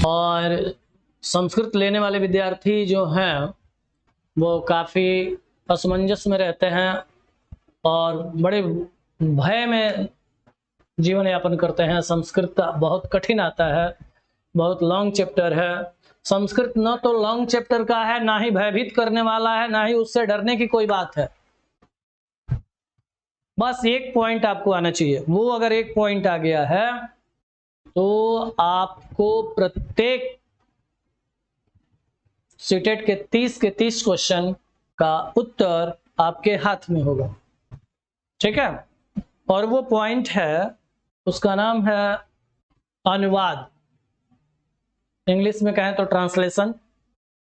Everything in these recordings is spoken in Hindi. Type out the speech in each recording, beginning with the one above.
और संस्कृत लेने वाले विद्यार्थी जो हैं वो काफ़ी असमंजस में रहते हैं और बड़े भय में जीवन यापन करते हैं। संस्कृत बहुत कठिन आता है, बहुत लॉन्ग चैप्टर है। संस्कृत न तो लॉन्ग चैप्टर का है, ना ही भयभीत करने वाला है, ना ही उससे डरने की कोई बात है। बस एक पॉइंट आपको आना चाहिए, वो अगर एक पॉइंट आ गया है तो आपको प्रत्येक सीटेट के 30 क्वेश्चन का उत्तर आपके हाथ में होगा। ठीक है, और वो पॉइंट है, उसका नाम है अनुवाद। इंग्लिश में कहें तो ट्रांसलेशन।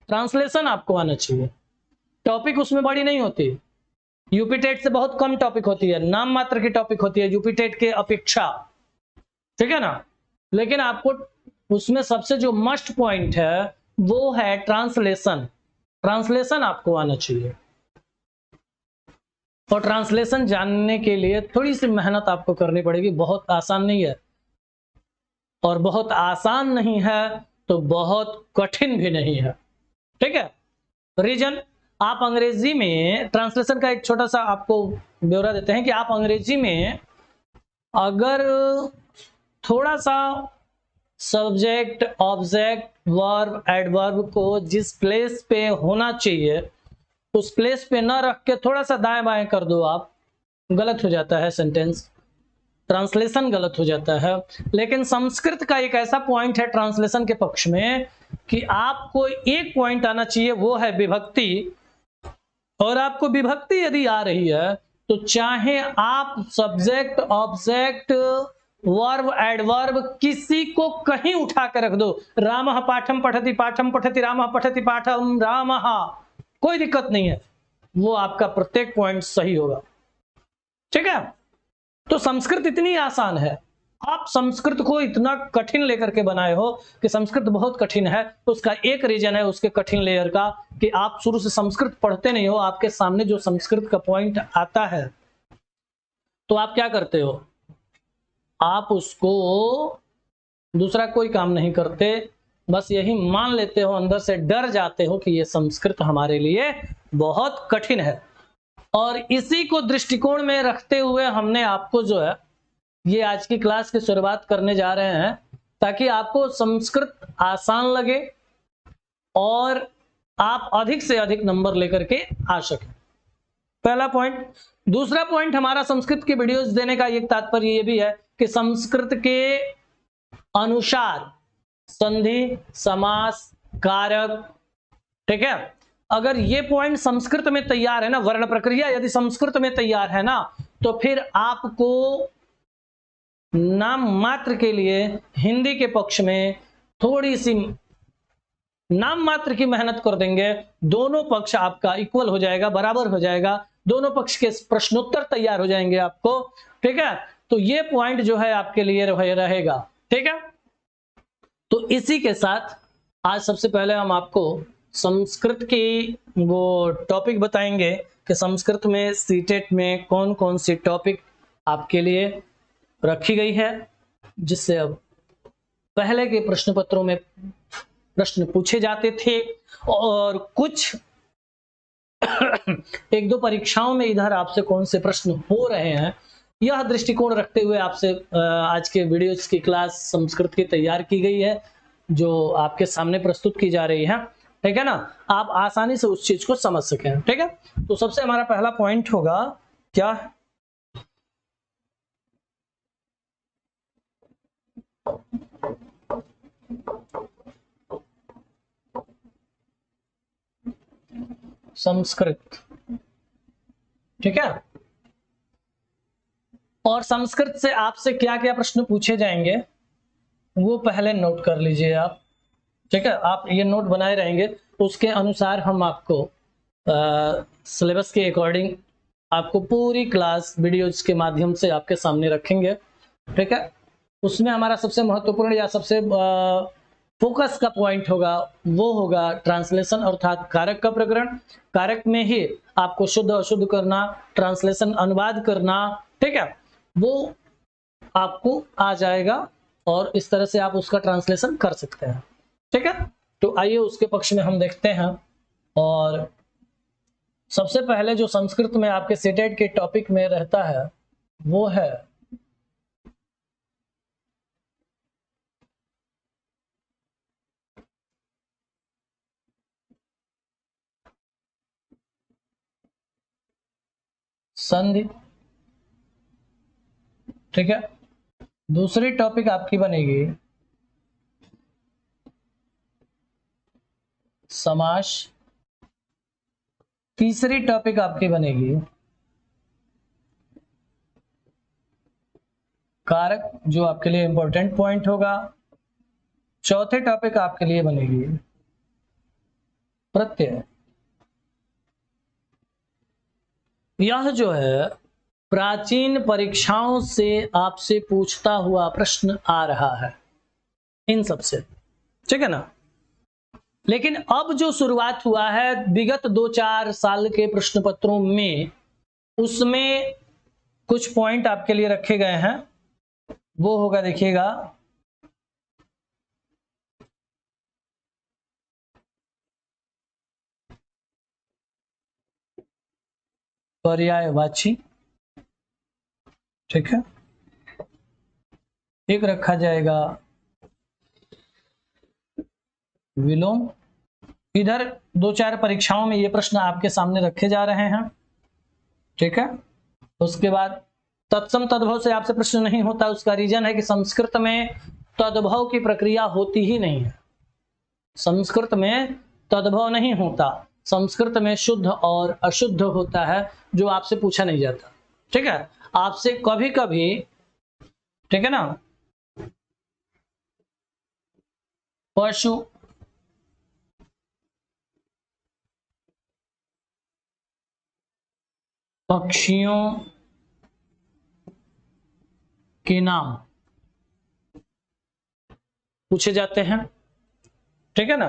ट्रांसलेशन आपको आना चाहिए। टॉपिक उसमें बड़ी नहीं होती, यूपी टेट से बहुत कम टॉपिक होती है, नाम मात्र की टॉपिक होती है यूपी टेट के अपेक्षा। ठीक है ना, लेकिन आपको उसमें सबसे जो मस्ट पॉइंट है वो है ट्रांसलेशन। ट्रांसलेशन आपको आना चाहिए, और ट्रांसलेशन जानने के लिए थोड़ी सी मेहनत आपको करनी पड़ेगी। बहुत आसान नहीं है, और बहुत आसान नहीं है तो बहुत कठिन भी नहीं है। ठीक है, रीजन, आप अंग्रेजी में ट्रांसलेशन का एक छोटा सा आपको ब्यौरा देते हैं कि आप अंग्रेजी में अगर थोड़ा सा सब्जेक्ट, ऑब्जेक्ट, वर्ब, एडवर्ब को जिस प्लेस पे होना चाहिए उस प्लेस पे ना रख के थोड़ा सा दाएं बाएं कर दो, आप गलत हो जाता है सेंटेंस, ट्रांसलेशन गलत हो जाता है। लेकिन संस्कृत का एक ऐसा पॉइंट है ट्रांसलेशन के पक्ष में कि आपको एक पॉइंट आना चाहिए, वो है विभक्ति। और आपको विभक्ति यदि आ रही है तो चाहे आप सब्जेक्ट, ऑब्जेक्ट, वर्ब, एडवर्ब किसी को कहीं उठा कर रख दो, रामः पाठम पठति रामः पठति पाठम रामः, कोई दिक्कत नहीं है, वो आपका प्रत्येक पॉइंट सही होगा। ठीक है, तो संस्कृत इतनी आसान है, आप संस्कृत को इतना कठिन लेकर के बनाए हो कि संस्कृत बहुत कठिन है। उसका एक रीजन है उसके कठिन लेयर का कि आप शुरू से संस्कृत पढ़ते नहीं हो। आपके सामने जो संस्कृत का पॉइंट आता है तो आप क्या करते हो, आप उसको दूसरा कोई काम नहीं करते, बस यही मान लेते हो, अंदर से डर जाते हो कि ये संस्कृत हमारे लिए बहुत कठिन है। और इसी को दृष्टिकोण में रखते हुए हमने आपको जो है ये आज की क्लास की शुरुआत करने जा रहे हैं, ताकि आपको संस्कृत आसान लगे और आप अधिक से अधिक नंबर लेकर के आ सकें। पहला पॉइंट। दूसरा पॉइंट, हमारा संस्कृत के वीडियोस देने का एक तात्पर्य ये भी है कि संस्कृत के अनुसार संधि, समास, कारक, ठीक है, अगर ये पॉइंट संस्कृत में तैयार है ना, वर्ण प्रक्रिया यदि संस्कृत में तैयार है ना, तो फिर आपको नाम मात्र के लिए हिंदी के पक्ष में थोड़ी सी नाम मात्र की मेहनत कर देंगे, दोनों पक्ष आपका इक्वल हो जाएगा, बराबर हो जाएगा, दोनों पक्ष के प्रश्नोत्तर तैयार हो जाएंगे आपको। ठीक है, तो ये पॉइंट जो है आपके लिए रहेगा। ठीक है, तो इसी के साथ आज सबसे पहले हम आपको संस्कृत की वो टॉपिक बताएंगे कि संस्कृत में सीटेट में कौन कौन सी टॉपिक आपके लिए रखी गई है, जिससे अब पहले के प्रश्न पत्रों में प्रश्न पूछे जाते थे और कुछ एक दो परीक्षाओं में इधर आपसे कौन से प्रश्न हो रहे हैं, यह दृष्टिकोण रखते हुए आपसे आज के वीडियोस की क्लास संस्कृत की तैयार की गई है, जो आपके सामने प्रस्तुत की जा रही है। ठीक है ना, आप आसानी से उस चीज को समझ सकें। ठीक है, तो सबसे हमारा पहला पॉइंट होगा क्या, संस्कृत। ठीक है, और संस्कृत से आपसे क्या क्या प्रश्न पूछे जाएंगे वो पहले नोट कर लीजिए आप। ठीक है, आप ये नोट बनाए रहेंगे, उसके अनुसार हम आपको सिलेबस के अकॉर्डिंग आपको पूरी क्लास वीडियोज के माध्यम से आपके सामने रखेंगे। ठीक है, उसमें हमारा सबसे महत्वपूर्ण या सबसे फोकस का पॉइंट होगा वो होगा ट्रांसलेशन, अर्थात कारक का प्रकरण। कारक में ही आपको शुद्ध अशुद्ध करना, ट्रांसलेशन अनुवाद करना, ठीक है, वो आपको आ जाएगा और इस तरह से आप उसका ट्रांसलेशन कर सकते हैं। ठीक है, तो आइए उसके पक्ष में हम देखते हैं। और सबसे पहले जो संस्कृत में आपके सेटेट के टॉपिक में रहता है वो है संधि। ठीक है, दूसरी टॉपिक आपकी बनेगी समास। तीसरी टॉपिक आपकी बनेगी कारक, जो आपके लिए इंपॉर्टेंट पॉइंट होगा। चौथे टॉपिक आपके लिए बनेगी प्रत्यय। यह जो है प्राचीन परीक्षाओं से आपसे पूछता हुआ प्रश्न आ रहा है इन सब से, ठीक है ना। लेकिन अब जो शुरुआत हुआ है विगत 2-4 साल के प्रश्न पत्रों में, उसमें कुछ पॉइंट आपके लिए रखे गए हैं। वो होगा, देखिएगा, पर्यायवाची। ठीक है, एक रखा जाएगा विलोम। इधर 2-4 परीक्षाओं में ये प्रश्न आपके सामने रखे जा रहे हैं। ठीक है, उसके बाद तत्सम तद्भव से आपसे प्रश्न नहीं होता। उसका रीजन है कि संस्कृत में तद्भव की प्रक्रिया होती ही नहीं है। संस्कृत में तद्भव नहीं होता, संस्कृत में शुद्ध और अशुद्ध होता है, जो आपसे पूछा नहीं जाता। ठीक है, आपसे कभी कभी, ठीक है ना, पशु, पक्षियों के नाम पूछे जाते हैं। ठीक है ना,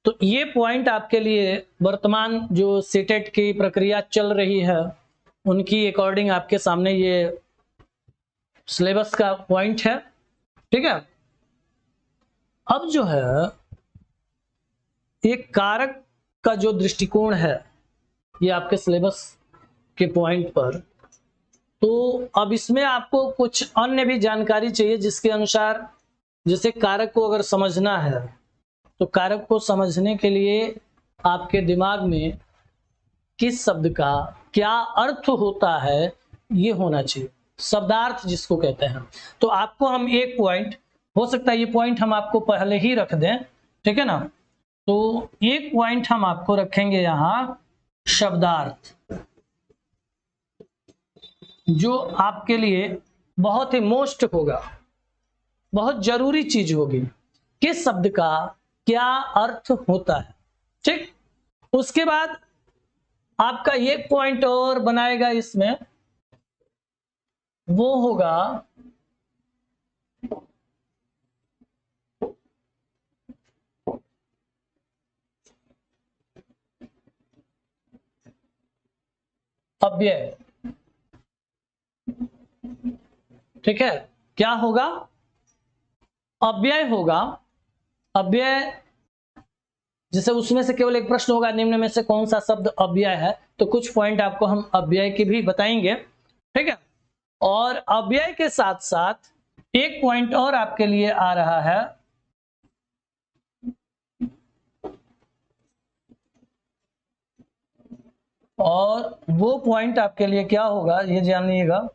तो ये पॉइंट आपके लिए वर्तमान जो सीटेट की प्रक्रिया चल रही है उनकी अकॉर्डिंग आपके सामने ये सिलेबस का पॉइंट है। ठीक है, अब जो है एक कारक का जो दृष्टिकोण है ये आपके सिलेबस के पॉइंट पर, तो अब इसमें आपको कुछ अन्य भी जानकारी चाहिए जिसके अनुसार, जैसे कारक को अगर समझना है तो कारक को समझने के लिए आपके दिमाग में किस शब्द का क्या अर्थ होता है ये होना चाहिए, शब्दार्थ जिसको कहते हैं। तो आपको हम एक पॉइंट, हो सकता है ये पॉइंट हम आपको पहले ही रख दें, ठीक है ना। तो एक पॉइंट हम आपको रखेंगे यहां शब्दार्थ, जो आपके लिए बहुत ही मोस्ट होगा, बहुत जरूरी चीज होगी, किस शब्द का क्या अर्थ होता है। ठीक, उसके बाद आपका एक पॉइंट और बनाएगा इसमें, वो होगा अव्यय। ठीक है, क्या होगा, अव्यय होगा। अव्यय जैसे उसमें से केवल एक प्रश्न होगा, निम्न में से कौन सा शब्द अव्यय है, तो कुछ पॉइंट आपको हम अव्यय की भी बताएंगे। ठीक है, और अव्यय के साथ साथ एक पॉइंट और आपके लिए आ रहा है, और वो पॉइंट आपके लिए क्या होगा ये जानिएगा,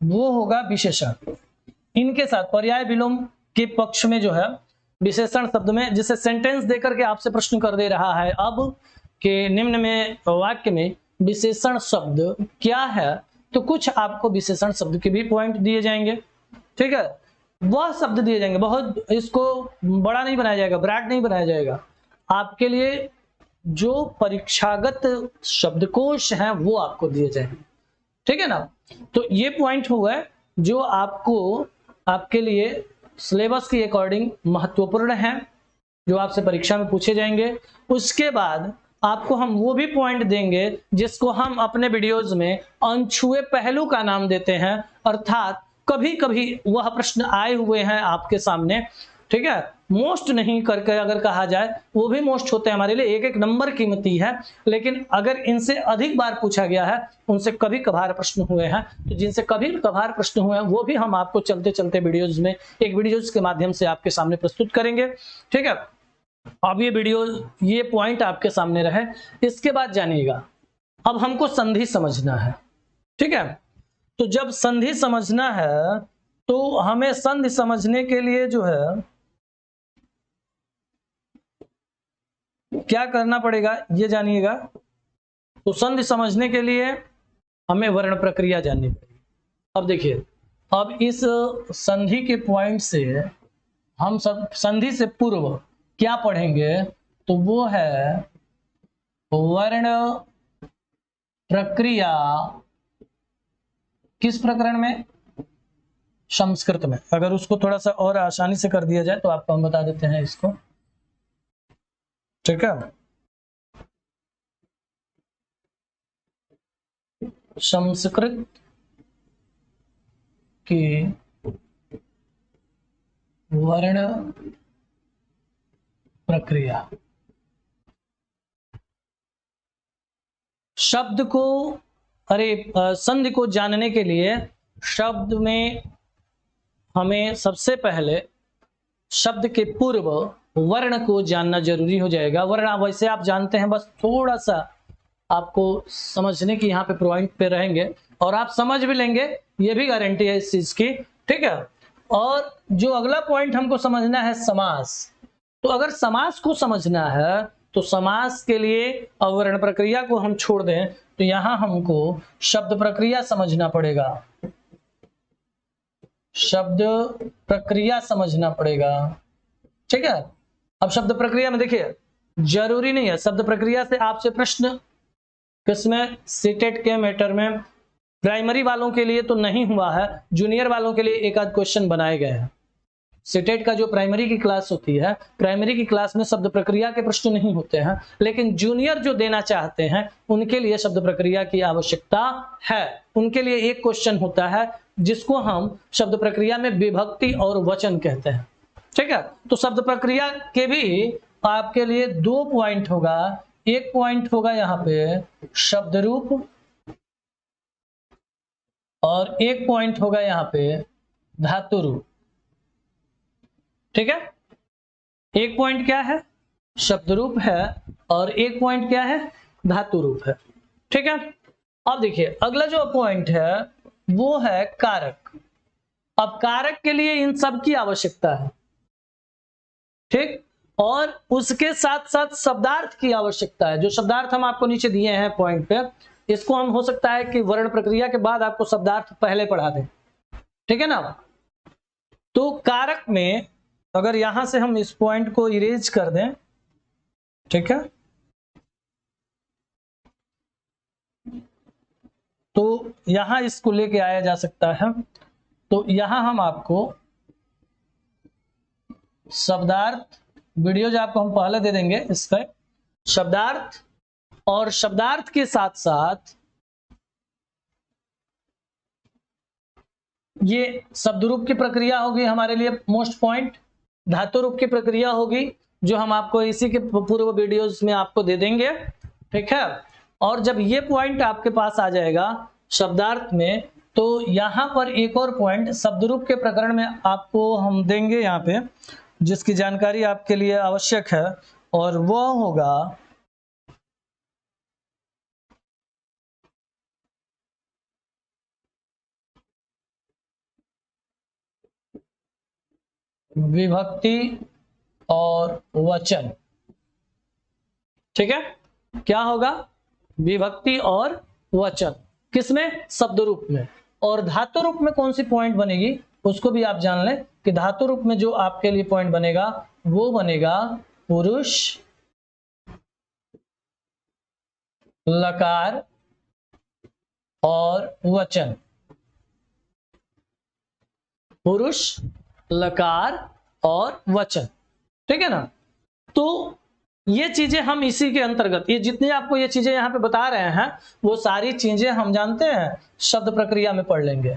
वो होगा विशेषण। इनके साथ पर्याय विलोम के पक्ष में जो है विशेषण शब्द में, जिसे सेंटेंस देकर के आपसे प्रश्न कर दे रहा है अब के निम्न में वाक्य में विशेषण शब्द क्या है, तो कुछ आपको विशेषण शब्द के भी पॉइंट दिए जाएंगे। ठीक है, वह शब्द दिए जाएंगे, बहुत इसको बड़ा नहीं बनाया जाएगा, ब्रैड नहीं बनाया जाएगा, आपके लिए जो परीक्षागत शब्दकोश हैं वो आपको दिए जाएंगे। ठीक है ना, तो ये पॉइंट हुआ है जो आपको आपके लिए सिलेबस के अकॉर्डिंग महत्वपूर्ण है, जो आपसे परीक्षा में पूछे जाएंगे। उसके बाद आपको हम वो भी पॉइंट देंगे जिसको हम अपने वीडियोज में अनछुए पहलू का नाम देते हैं, अर्थात कभी कभी वह प्रश्न आए हुए हैं आपके सामने, ठीक है, मोस्ट नहीं करके अगर कहा जाए, वो भी मोस्ट होते हैं हमारे लिए, एक एक नंबर कीमती है, लेकिन अगर इनसे अधिक बार पूछा गया है, उनसे कभी कभार प्रश्न हुए हैं, तो जिनसे कभी कभार प्रश्न हुए हैं वो भी हम आपको चलते चलते वीडियोज में एक वीडियोज के माध्यम से आपके सामने प्रस्तुत करेंगे, ठीक है। अब ये वीडियो, ये पॉइंट आपके सामने रहे। इसके बाद जानिएगा, अब हमको संधि समझना है, ठीक है। तो जब संधि समझना है तो हमें संधि समझने के लिए जो है क्या करना पड़ेगा ये जानिएगा। तो संधि समझने के लिए हमें वर्ण प्रक्रिया जाननी पड़ेगी। अब देखिए, अब इस संधि के पॉइंट से हम सब संधि से पूर्व क्या पढ़ेंगे, तो वो है वर्ण प्रक्रिया। किस प्रकरण में? संस्कृत में। अगर उसको थोड़ा सा और आसानी से कर दिया जाए तो आपको हम बता देते हैं इसको, ठीक है। संस्कृत की वर्ण प्रक्रिया। शब्द को, संधि को जानने के लिए शब्द में हमें सबसे पहले शब्द के पूर्व वर्ण को जानना जरूरी हो जाएगा। वर्ण वैसे आप जानते हैं, बस थोड़ा सा आपको समझने की यहाँ पे पॉइंट पे रहेंगे और आप समझ भी लेंगे, ये भी गारंटी है इस चीज की, ठीक है। और जो अगला पॉइंट हमको समझना है समास। तो अगर समास को समझना है तो समास के लिए अवर्ण प्रक्रिया को हम छोड़ दें तो यहां हमको शब्द प्रक्रिया समझना पड़ेगा। शब्द प्रक्रिया समझना पड़ेगा, ठीक है। अब शब्द प्रक्रिया में देखिए, जरूरी नहीं है शब्द प्रक्रिया से आपसे प्रश्न किसमें, सीटेट के मैटर में, प्राइमरी वालों के लिए तो नहीं हुआ है, जूनियर वालों के लिए एक आध क्वेश्चन बनाए गए हैं। सीटेट का जो प्राइमरी की क्लास होती है, प्राइमरी की क्लास में शब्द प्रक्रिया के प्रश्न नहीं होते हैं, लेकिन जूनियर जो देना चाहते हैं उनके लिए शब्द प्रक्रिया की आवश्यकता है। उनके लिए एक क्वेश्चन होता है जिसको हम शब्द प्रक्रिया में विभक्ति और वचन कहते हैं, ठीक है। तो शब्द प्रक्रिया के भी आपके लिए दो पॉइंट होगा। एक पॉइंट होगा यहाँ पे शब्द रूप और एक पॉइंट होगा यहाँ पे धातु रूप, ठीक है। एक पॉइंट क्या है, शब्द रूप है, और एक पॉइंट क्या है, धातु रूप है, ठीक है। अब देखिए अगला जो पॉइंट है वो है कारक। अब कारक के लिए इन सब की आवश्यकता है, ठीक, और उसके साथ साथ शब्दार्थ की आवश्यकता है। जो शब्दार्थ हम आपको नीचे दिए हैं पॉइंट पे, इसको हम हो सकता है कि वर्ण प्रक्रिया के बाद आपको शब्दार्थ पहले पढ़ा दें, ठीक है ना। तो कारक में अगर यहां से हम इस पॉइंट को इरेज कर दें, ठीक है, तो यहां इसको लेके आया जा सकता है। तो यहां हम आपको शब्दार्थ, वीडियोज आपको हम पहले दे देंगे इसका शब्दार्थ, और शब्दार्थ के साथ साथ ये शब्द रूप की प्रक्रिया होगी हमारे लिए मोस्ट पॉइंट, धातु रूप की प्रक्रिया होगी जो हम आपको इसी के पूर्व वीडियोस में आपको दे देंगे, ठीक है। और जब ये पॉइंट आपके पास आ जाएगा शब्दार्थ में, तो यहां पर एक और पॉइंट शब्द रूप के प्रकरण में आपको हम देंगे यहाँ पे, जिसकी जानकारी आपके लिए आवश्यक है, और वह होगा विभक्ति और वचन, ठीक है। क्या होगा, विभक्ति और वचन, किसमें, शब्द रूप में। और धातु रूप में कौन सी पॉइंट बनेगी उसको भी आप जान लें कि धातु रूप में जो आपके लिए पॉइंट बनेगा वो बनेगा पुरुष लकार और वचन। पुरुष लकार और वचन, ठीक है ना। तो ये चीजें हम इसी के अंतर्गत, ये जितनी आपको ये चीजें यहाँ पे बता रहे हैं वो सारी चीजें हम जानते हैं शब्द प्रक्रिया में पढ़ लेंगे,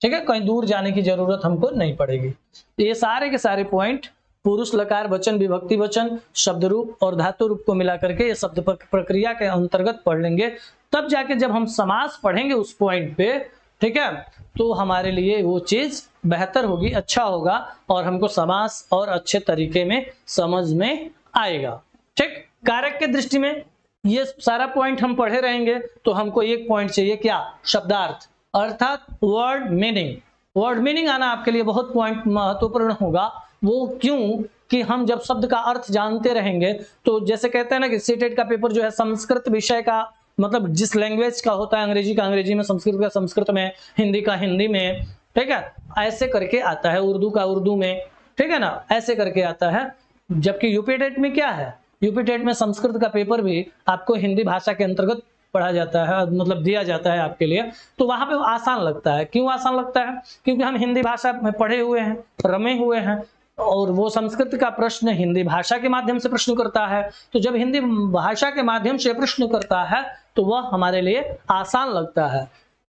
ठीक है, कहीं दूर जाने की जरूरत हमको नहीं पड़ेगी। तो ये सारे के सारे पॉइंट पुरुष लकार वचन विभक्ति वचन शब्द रूप और धातु रूप को मिला करके ये शब्द प्रक्रिया के अंतर्गत पढ़ लेंगे। तब जाके जब हम समास पढ़ेंगे उस पॉइंट पे, ठीक है, तो हमारे लिए वो चीज बेहतर होगी, अच्छा होगा और हमको समास और अच्छे तरीके में समझ में आएगा। ठीक, कारक के दृष्टि में ये सारा पॉइंट हम पढ़े रहेंगे तो हमको एक पॉइंट चाहिए, क्या, शब्दार्थ अर्थात वर्ड मीनिंग। वर्ड मीनिंग आना आपके लिए बहुत पॉइंट महत्वपूर्ण होगा। वो क्यों कि हम जब शब्द का अर्थ जानते रहेंगे तो जैसे कहते हैं ना कि सीटेट का पेपर जो है संस्कृत विषय का, मतलब जिस लैंग्वेज का होता है, अंग्रेजी का अंग्रेजी में, संस्कृत का संस्कृत में, हिंदी का हिंदी में, ठीक है, ऐसे करके आता है, उर्दू का उर्दू में, ठीक है ना, ऐसे करके आता है। जबकि यूपी टेट में क्या है, यूपी टेट में संस्कृत का पेपर भी आपको हिंदी भाषा के अंतर्गत पढ़ा जाता है, मतलब दिया जाता है आपके लिए, तो वहां पे आसान लगता है। क्यों आसान लगता है? क्योंकि हम हिंदी भाषा में पढ़े हुए हैं, रमे हुए हैं, और वो संस्कृत का प्रश्न हिंदी भाषा के माध्यम से प्रश्न करता है। तो जब हिंदी भाषा के माध्यम से प्रश्न करता है तो वह हमारे लिए आसान लगता है।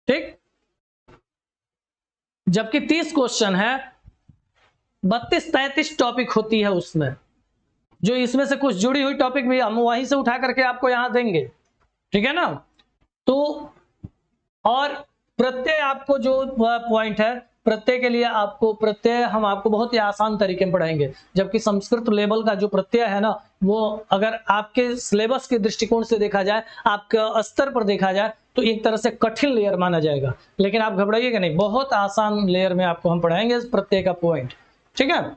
ठीक, जबकि 30 क्वेश्चन है, 32-33 टॉपिक होती है उसमें, जो इसमें से कुछ जुड़ी हुई टॉपिक भी हम वहीं से उठा करके आपको यहां देंगे, ठीक है ना। तो और प्रत्यय आपको जो पॉइंट है, प्रत्यय के लिए आपको प्रत्यय हम आपको बहुत ही आसान तरीके में पढ़ाएंगे। जबकि संस्कृत लेवल का जो प्रत्यय है ना, वो अगर आपके सिलेबस के दृष्टिकोण से देखा जाए, आपके स्तर पर देखा जाए तो एक तरह से कठिन लेयर माना जाएगा। लेकिन आप घबराइएगा नहीं, बहुत आसान लेयर में आपको हम पढ़ाएंगे इस प्रत्यय का पॉइंट, ठीक है।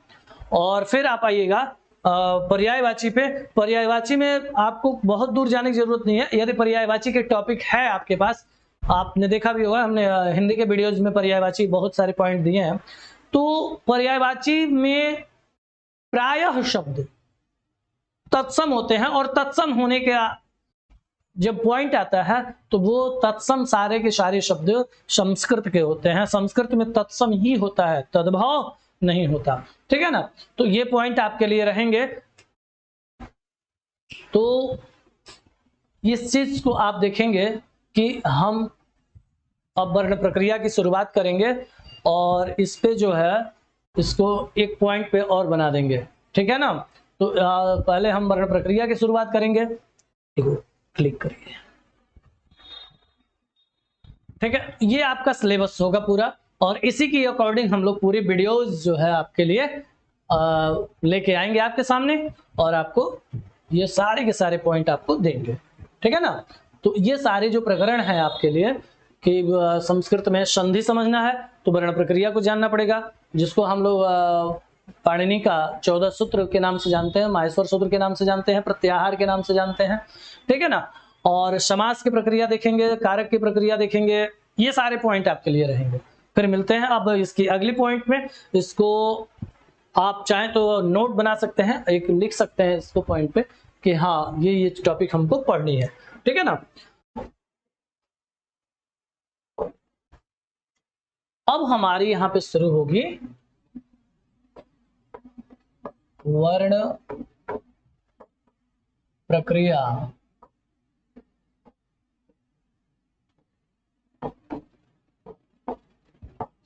और फिर आप आइएगा पर्यायवाची पे। पर्यायवाची में आपको बहुत दूर जाने की जरूरत नहीं है। यदि पर्यायवाची के टॉपिक है आपके पास, आपने देखा भी होगा, हमने हिंदी के वीडियोज में पर्यायवाची बहुत सारे पॉइंट दिए हैं। तो पर्यायवाची में प्रायः शब्द तत्सम होते हैं, और तत्सम होने का जब पॉइंट आता है तो वो तत्सम सारे के सारे शब्द संस्कृत के होते हैं। संस्कृत में तत्सम ही होता है, तद्भव नहीं होता, ठीक है ना। तो ये पॉइंट आपके लिए रहेंगे। तो इस चीज को आप देखेंगे कि हम अब वर्ण प्रक्रिया की शुरुआत करेंगे और इस पे जो है इसको एक पॉइंट पे और बना देंगे, ठीक है ना। तो पहले हम वर्ण प्रक्रिया की शुरुआत करेंगे, क्लिक करिए, ठीक है। ये आपका सिलेबस होगा पूरा, और इसी की अकॉर्डिंग हम लोग पूरी वीडियोस जो है आपके लिए लेके आएंगे आपके सामने, और आपको ये सारे के सारे पॉइंट आपको देंगे, ठीक है ना। तो ये सारे जो प्रकरण हैं आपके लिए कि संस्कृत में संधि समझना है तो वर्ण प्रक्रिया को जानना पड़ेगा, जिसको हम लोग पाणिनि का 14 सूत्र के नाम से जानते हैं, माहेश्वर सूत्र के नाम से जानते हैं, प्रत्याहार के नाम से जानते हैं, ठीक है ना। और समास की प्रक्रिया देखेंगे, कारक की प्रक्रिया देखेंगे, ये सारे पॉइंट आपके लिए रहेंगे। फिर मिलते हैं अब इसकी अगली पॉइंट में। इसको आप चाहें तो नोट बना सकते हैं, एक लिख सकते हैं इसको पॉइंट पे कि हाँ ये टॉपिक हमको पढ़नी है, ठीक है ना। अब हमारी यहां पे शुरू होगी वर्ण प्रक्रिया।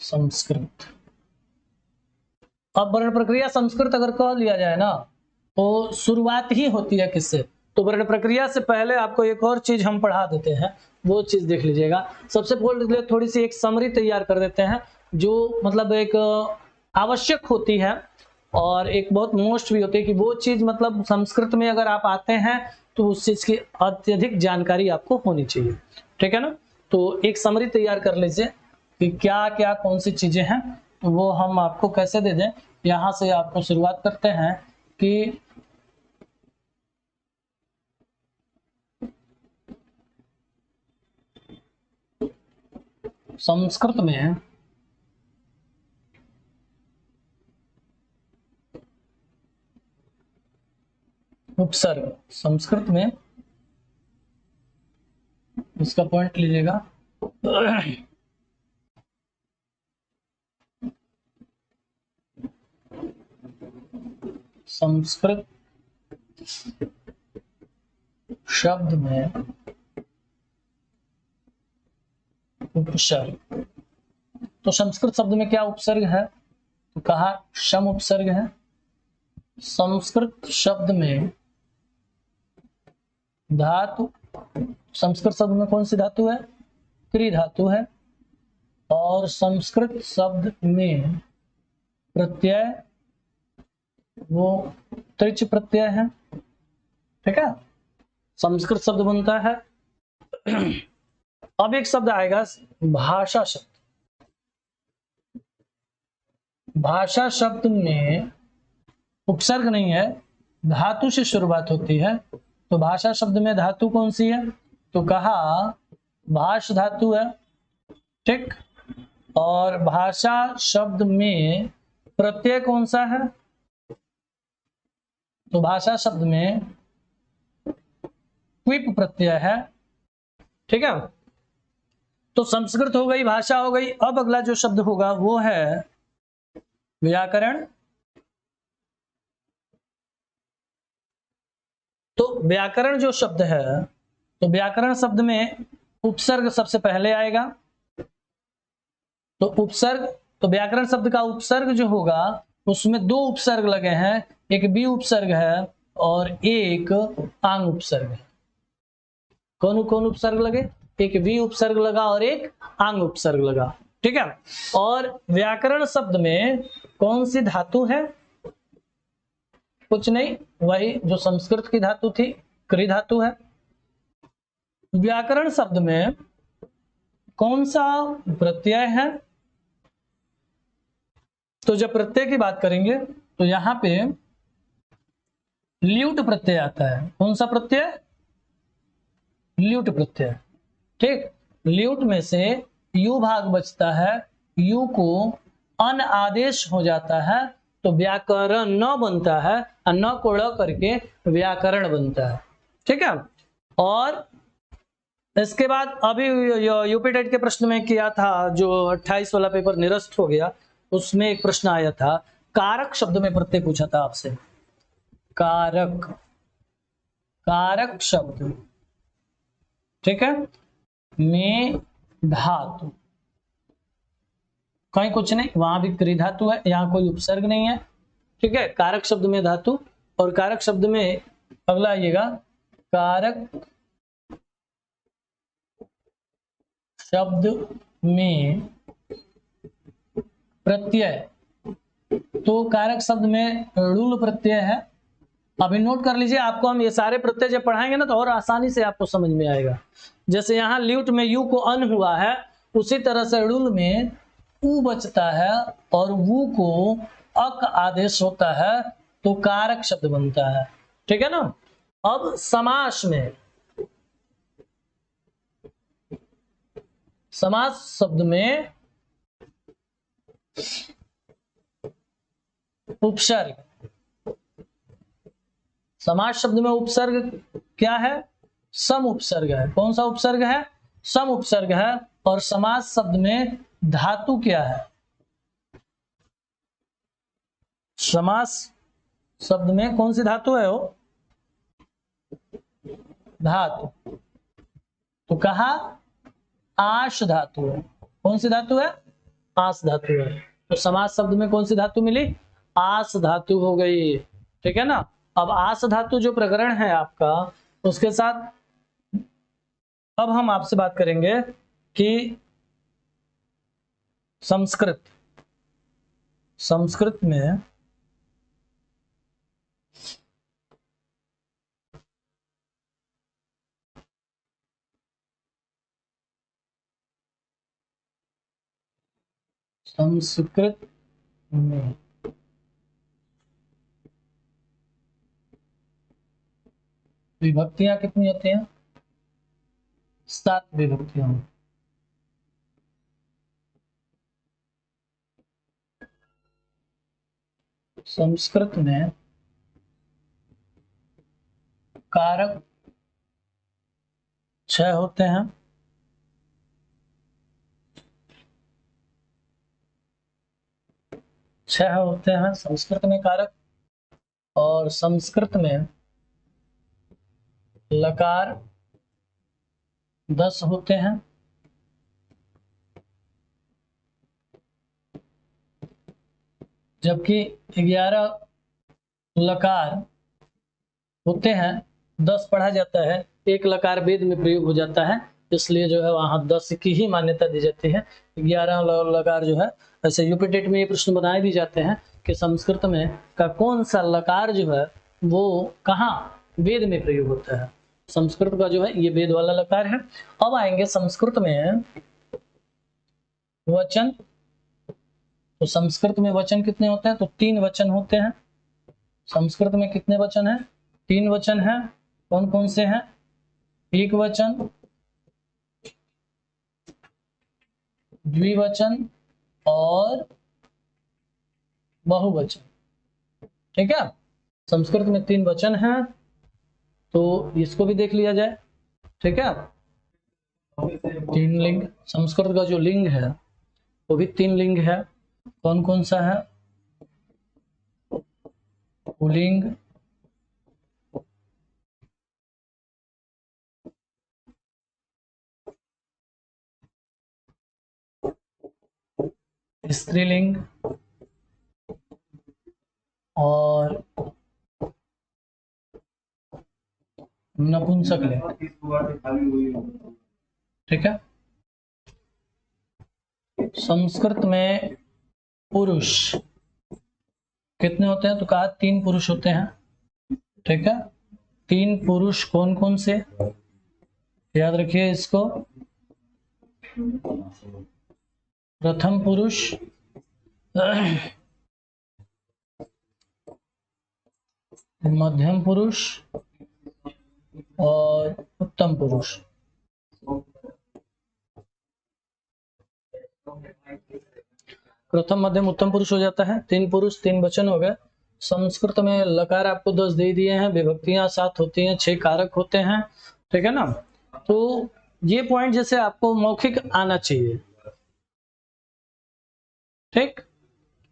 संस्कृत, अब वर्ण प्रक्रिया संस्कृत अगर कह लिया जाए ना तो शुरुआत ही होती है किससे? तो वर्ण प्रक्रिया से पहले आपको एक और चीज हम पढ़ा देते हैं, वो चीज देख लीजिएगा। सबसे पहले थोड़ी सी एक समरी तैयार कर देते हैं, जो मतलब एक आवश्यक होती है और एक बहुत मोस्ट भी होती है कि वो चीज मतलब संस्कृत में अगर आप आते हैं तो उस चीज की अत्यधिक जानकारी आपको होनी चाहिए, ठीक है ना। तो एक समरी तैयार कर लीजिए कि क्या क्या कौन सी चीजें हैं, तो वो हम आपको कैसे दे दें। यहां से आपको शुरुआत करते हैं कि संस्कृत में उपसर्ग, संस्कृत में इसका पॉइंट लीजिएगा। संस्कृत शब्द में उपसर्ग, तो संस्कृत शब्द में क्या उपसर्ग है? तो कहा शम उपसर्ग है। संस्कृत शब्द में धातु, संस्कृत शब्द में कौन सी धातु है? क्री धातु है। और संस्कृत शब्द में प्रत्यय वो त्रिच प्रत्यय है। ठीक है, संस्कृत शब्द बनता है। अब एक शब्द आएगा भाषा शब्द। भाषा शब्द में उपसर्ग नहीं है, धातु से शुरुआत होती है। तो भाषा शब्द में धातु कौन सी है? तो कहा भाष धातु है। ठीक, और भाषा शब्द में प्रत्यय कौन सा है? तो भाषा शब्द में क्विप प्रत्यय है। ठीक है, तो संस्कृत हो गई, भाषा हो गई। अब अगला जो शब्द होगा वो है व्याकरण। तो व्याकरण जो शब्द है, तो व्याकरण शब्द में उपसर्ग सबसे पहले आएगा। तो उपसर्ग, तो व्याकरण शब्द का उपसर्ग जो होगा उसमें दो उपसर्ग लगे हैं, एक बी उपसर्ग है और एक आंग उपसर्ग है। कौन कौन उपसर्ग लगे? एक बी उपसर्ग लगा और एक आंग उपसर्ग लगा। ठीक है, और व्याकरण शब्द में कौन सी धातु है? कुछ नहीं, वही जो संस्कृत की धातु थी, क्री धातु है। व्याकरण शब्द में कौन सा प्रत्यय है? तो जब प्रत्यय की बात करेंगे तो यहां पे ल्यूट प्रत्यय आता है। कौन सा प्रत्यय? ल्यूट प्रत्यय। ठीक, ल्यूट में से यू भाग बचता है, यू को अन आदेश हो जाता है तो व्याकरण न बनता है, और न को ड़ करके व्याकरण बनता है। ठीक है, और इसके बाद अभी यूपी टेट के प्रश्न में किया था, जो 28 वाला पेपर निरस्त हो गया, उसमें एक प्रश्न आया था, कारक शब्द में प्रत्यय पूछा था आपसे। कारक, कारक शब्द, ठीक है, में धातु, कहीं कुछ नहीं, वहां भी क्री धातु है, यहां कोई उपसर्ग नहीं है। ठीक है, कारक शब्द में धातु। और कारक शब्द में अगला आइएगा, कारक शब्द में प्रत्यय। तो कारक शब्द में ऋण प्रत्यय है। अभी नोट कर लीजिए, आपको हम ये सारे प्रत्यय जब पढ़ाएंगे ना तो और आसानी से आपको समझ में आएगा। जैसे यहाँ ल्यूट में यू को अन हुआ है, उसी तरह से ऋण में उ बचता है और वू को अक आदेश होता है तो कारक शब्द बनता है। ठीक है ना। अब समास में, समास शब्द में उपसर्ग, समास शब्द में उपसर्ग क्या है? सम उपसर्ग है। कौन सा उपसर्ग है? सम उपसर्ग है। और समास शब्द में धातु क्या है? समास शब्द में कौन सी धातु है? वो धातु, तो कहा आश धातु है। कौन सी धातु है? आस धातु है। तो समास शब्द में कौन सी धातु मिली? आस धातु हो गई। ठीक है ना। अब आस धातु जो प्रकरण है आपका, उसके साथ अब हम आपसे बात करेंगे कि संस्कृत, संस्कृत में संस्कृत में विभक्तियां कितनी होती हैं? 7 विभक्तियां। संस्कृत में कारक 6 होते हैं। छह होते हैं संस्कृत में कारक। और संस्कृत में लकार 10 होते हैं, जबकि 11 लकार होते हैं, 10 पढ़ा जाता है, एक लकार वेद में प्रयोग हो जाता है, इसलिए जो है वहां 10 की ही मान्यता दी जाती है। 11 लकार जो है, ऐसे यूपीटेट में ये प्रश्न बनाए भी जाते हैं कि संस्कृत में का कौन सा लकार जो है वो कहाँ वेद में प्रयोग होता है। संस्कृत का जो है ये वेद वाला लकार है। अब आएंगे संस्कृत में वचन। तो संस्कृत में वचन कितने होते हैं? तो 3 वचन होते हैं। संस्कृत में कितने वचन हैं? 3 वचन हैं। कौन कौन से हैं? एक वचन, द्विवचन और बहुवचन। ठीक है, संस्कृत में 3 वचन हैं, तो इसको भी देख लिया जाए। ठीक है, 3 लिंग, संस्कृत का जो लिंग है वो भी 3 लिंग है। कौन कौन सा है? पुल्लिंग, स्त्रीलिंग और नपुंसकलिंग। ठीक है, संस्कृत में पुरुष कितने होते हैं? तो कहा 3 पुरुष होते हैं। ठीक है, 3 पुरुष कौन कौन से? याद रखिए इसको। प्रथम पुरुष, मध्यम पुरुष और उत्तम पुरुष। प्रथम मध्यम उत्तम पुरुष हो जाता है। 3 पुरुष 3 वचन हो गए। संस्कृत में लकार आपको 10 दे दिए हैं, विभक्तियां 7 होती हैं, 6 कारक होते हैं। ठीक है ना, तो ये पॉइंट जैसे आपको मौखिक आना चाहिए। ठीक,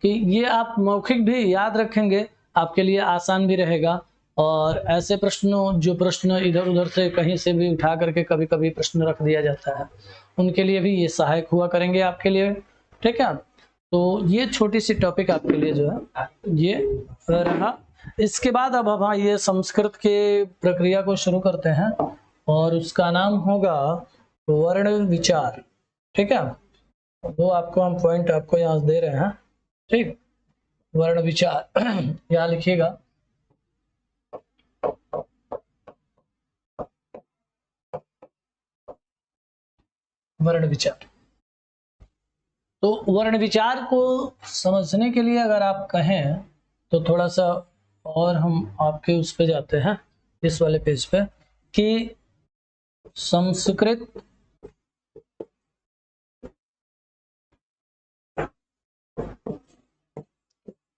कि ये आप मौखिक भी याद रखेंगे, आपके लिए आसान भी रहेगा। और ऐसे प्रश्नों, जो प्रश्न इधर उधर से कहीं से भी उठा करके कभी कभी प्रश्न रख दिया जाता है, उनके लिए भी ये सहायक हुआ करेंगे आपके लिए। ठीक है, तो ये छोटी सी टॉपिक आपके लिए जो है ये रहा। इसके बाद अब हम ये संस्कृत के प्रक्रिया को शुरू करते हैं और उसका नाम होगा वर्ण विचार। ठीक है, वो आपको हम पॉइंट आपको यहाँ दे रहे हैं। ठीक, वर्ण विचार यहाँ लिखिएगा। वर्ण विचार, तो वर्ण विचार को समझने के लिए अगर आप कहें तो थोड़ा सा और हम आपके उस पे जाते हैं, इस वाले पेज पे, कि संस्कृत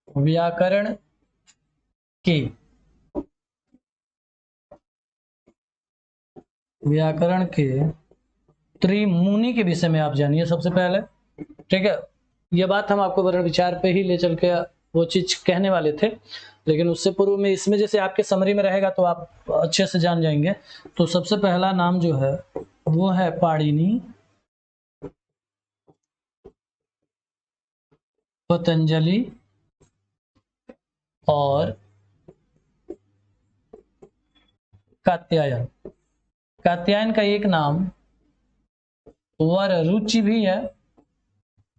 व्याकरण के त्रिमुनि के विषय में आप जानिए सबसे पहले। ठीक है, ये बात हम आपको वर्ण विचार पे ही ले चल के वो चीज कहने वाले थे, लेकिन उससे पूर्व में इसमें जैसे आपके समरी में रहेगा तो आप अच्छे से जान जाएंगे। तो सबसे पहला नाम जो है वो है पाणिनि, पतंजलि और कात्यायन। कात्यायन का एक नाम वररुचि भी है।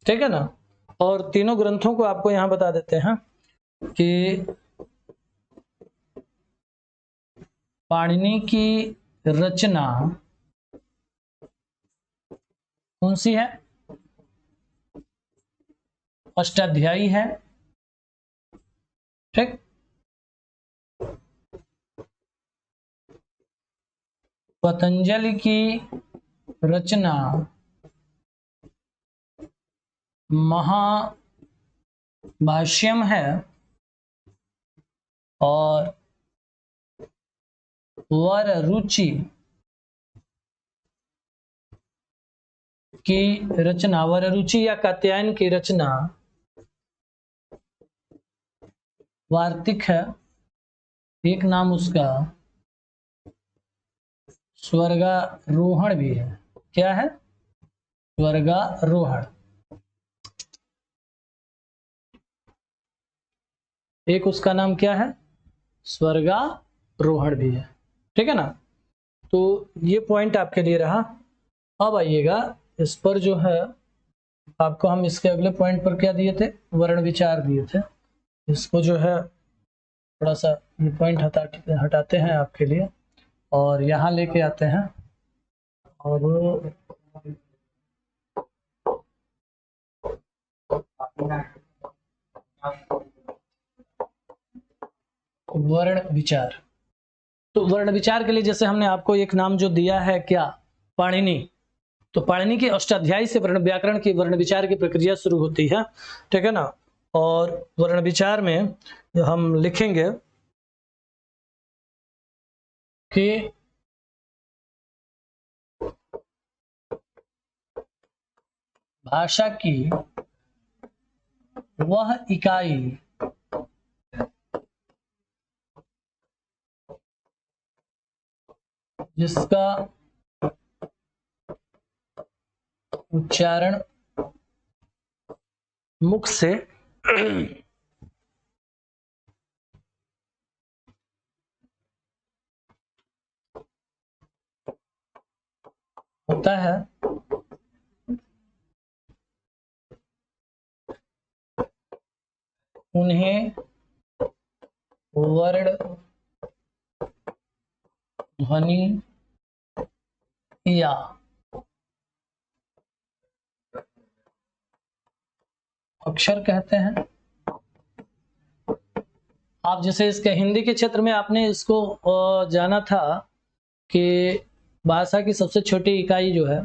ठीक है ना, और तीनों ग्रंथों को आपको यहां बता देते हैं कि पाणिनि की रचना कौन सी है? अष्टाध्यायी है। ठीक, पतंजलि की रचना महाभाष्यम है और वररुचि की रचना, वररुचि या कात्यायन की रचना वार्तिक है। एक नाम उसका स्वर्गारोहण भी है। क्या है? स्वर्गारोहण। एक उसका नाम क्या है? स्वर्गारोहण भी है। ठीक है ना? तो ये पॉइंट आपके लिए रहा। अब आइएगा इस पर जो है, आपको हम इसके अगले पॉइंट पर क्या दिए थे? वर्ण विचार दिए थे। इसको जो है थोड़ा सा ये पॉइंट हटाते हैं आपके लिए और यहाँ लेके आते हैं। और वर्ण विचार, तो वर्ण विचार के लिए जैसे हमने आपको एक नाम जो दिया है, क्या? पाणिनि। तो पाणिनि के अष्टाध्यायी से वर्ण व्याकरण की वर्ण विचार की प्रक्रिया शुरू होती है। ठीक है ना? और वर्ण विचार में हम लिखेंगे कि भाषा की वह इकाई जिसका उच्चारण मुख से होता है, उन्हें वर्ण ध्वनि या अक्षर कहते हैं। आप जैसे इसके हिंदी के क्षेत्र में आपने इसको जाना था कि भाषा की सबसे छोटी इकाई जो है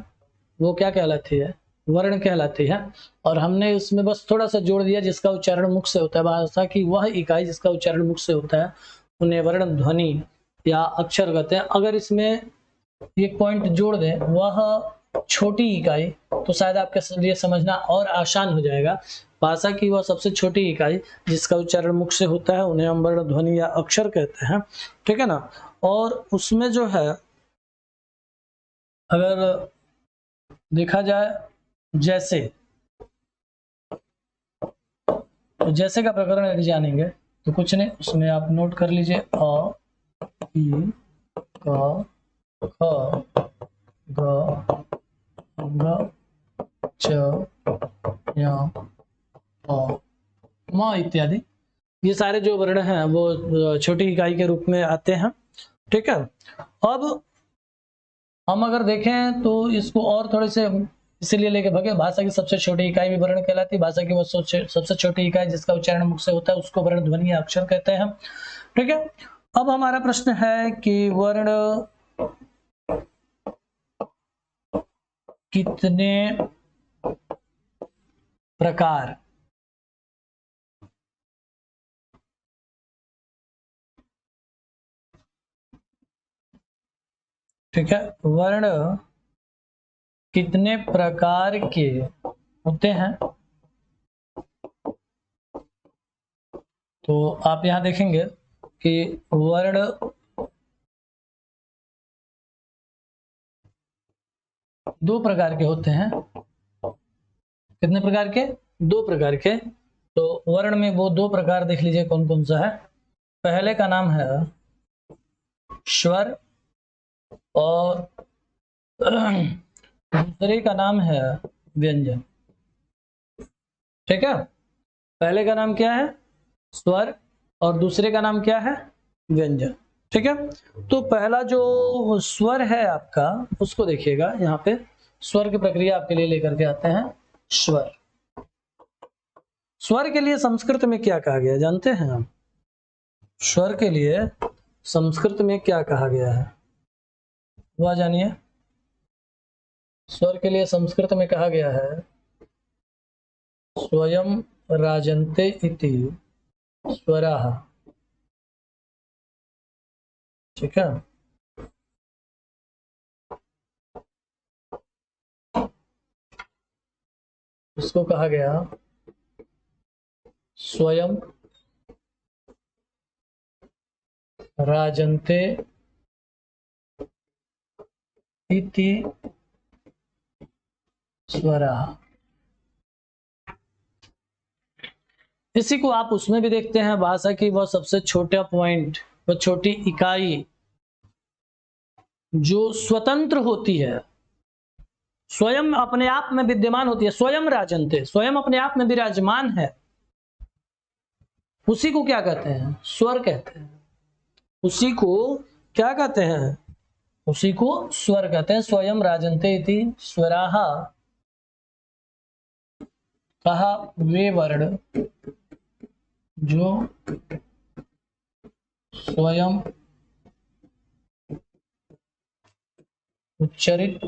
वो क्या कहलाती है? वर्ण कहलाती है। और हमने उसमें बस थोड़ा सा जोड़ दिया, जिसका उच्चारण मुख से होता है। भाषा की वह इकाई जिसका उच्चारण मुख से होता है उन्हें वर्ण ध्वनि या अक्षर कहते हैं। अगर इसमें एक पॉइंट जोड़ दें, वह छोटी इकाई, तो शायद आपके लिए समझना और आसान हो जाएगा। भाषा की वह सबसे छोटी इकाई जिसका उच्चारण मुख से होता है उन्हें हम वर्ण ध्वनि या अक्षर कहते हैं। ठीक है ना? और उसमें जो है अगर देखा जाए, जैसे, तो जैसे का प्रकरण यदि जानेंगे तो कुछ नहीं, उसमें आप नोट कर लीजिए अ, ई, क, ख, ग, घ, च, य, प, म इत्यादि। ये सारे जो वर्ण हैं वो छोटी इकाई के रूप में आते हैं। ठीक है? अब हम अगर देखें तो इसको और थोड़े से इसीलिए लेके भागे, भाषा की सबसे छोटी इकाई भी वर्ण कहलाती है। भाषा की वो सबसे छोटी इकाई जिसका उच्चारण मुख से होता है उसको वर्ण ध्वनि या अक्षर कहते हैं। ठीक है? अब हमारा प्रश्न है कि वर्ण कितने प्रकार ठीक है, वर्ण कितने प्रकार के होते हैं? तो आप यहां देखेंगे कि वर्ण दो प्रकार के होते हैं। कितने प्रकार के? दो प्रकार के। तो वर्ण में वो दो प्रकार देख लीजिए कौन कौन सा है। पहले का नाम है स्वर और दूसरे का नाम है व्यंजन। ठीक है? पहले का नाम क्या है? स्वर और दूसरे का नाम क्या है? व्यंजन। ठीक है? तो पहला जो स्वर है आपका, उसको देखिएगा। यहाँ पे स्वर की प्रक्रिया आपके लिए लेकर के आते हैं। स्वर, स्वर के लिए संस्कृत में क्या कहा गया जानते हैं हम? स्वर के लिए संस्कृत में क्या कहा गया है वह जानिए। स्वर के लिए संस्कृत में कहा गया है स्वयं राजन्ते इति स्वराः। ठीक है? इसको कहा गया स्वयं राजन्ते इति स्वरः। इसी को आप उसमें भी देखते हैं, भाषा की वह सबसे छोटा पॉइंट, वह छोटी इकाई जो स्वतंत्र होती है, स्वयं अपने आप में विद्यमान होती है, स्वयं राजन्ते, स्वयं अपने आप में विराजमान है, उसी को क्या कहते हैं? स्वर कहते हैं। उसी को क्या कहते हैं? उसी को स्वर कहते हैं। स्वयं राजन्ते इति स्वराः, कहा वे वर्ण जो स्वयं उच्चारित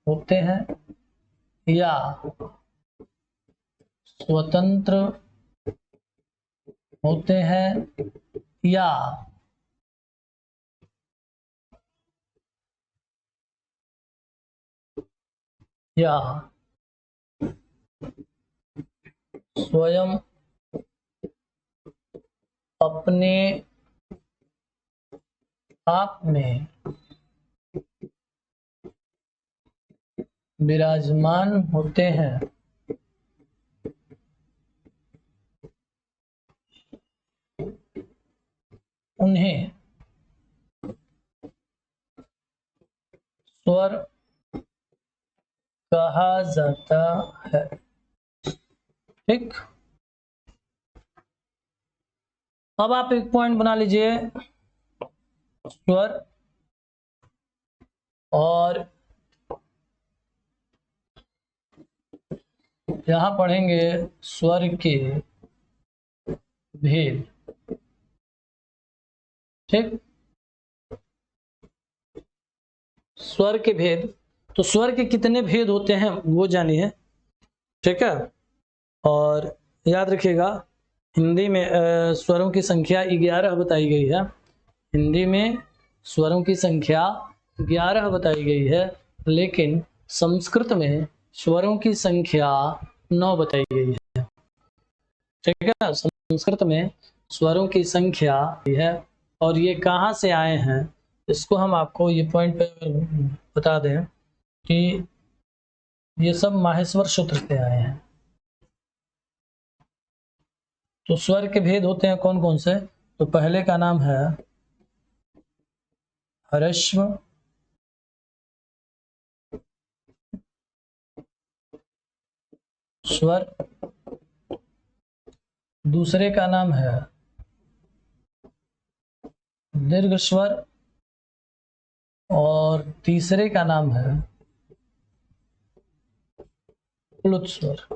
होते हैं या स्वतंत्र होते हैं या स्वयं अपने आप में विराजमान होते हैं, उन्हें स्वर कहा जाता है। ठीक, अब आप एक पॉइंट बना लीजिए, स्वर और यहां पढ़ेंगे स्वर के भेद। ठीक, स्वर के भेद, तो स्वर के कितने भेद होते हैं वो जानिए। ठीक है, और याद रखिएगा हिंदी में स्वरों की संख्या 11 बताई गई है। हिंदी में स्वरों की संख्या 11 बताई गई है, लेकिन संस्कृत में स्वरों की संख्या 9 बताई गई है। ठीक है, संस्कृत में स्वरों की संख्या है, और ये कहाँ से आए हैं इसको हम आपको ये पॉइंट पे बता दें कि ये सब माहेश्वर सूत्र से आए हैं। तो स्वर के भेद होते हैं कौन कौन से? तो पहले का नाम है ह्रस्व, स्वर, दूसरे का नाम है दीर्घ स्वर, और तीसरे का नाम है प्लुत स्वर।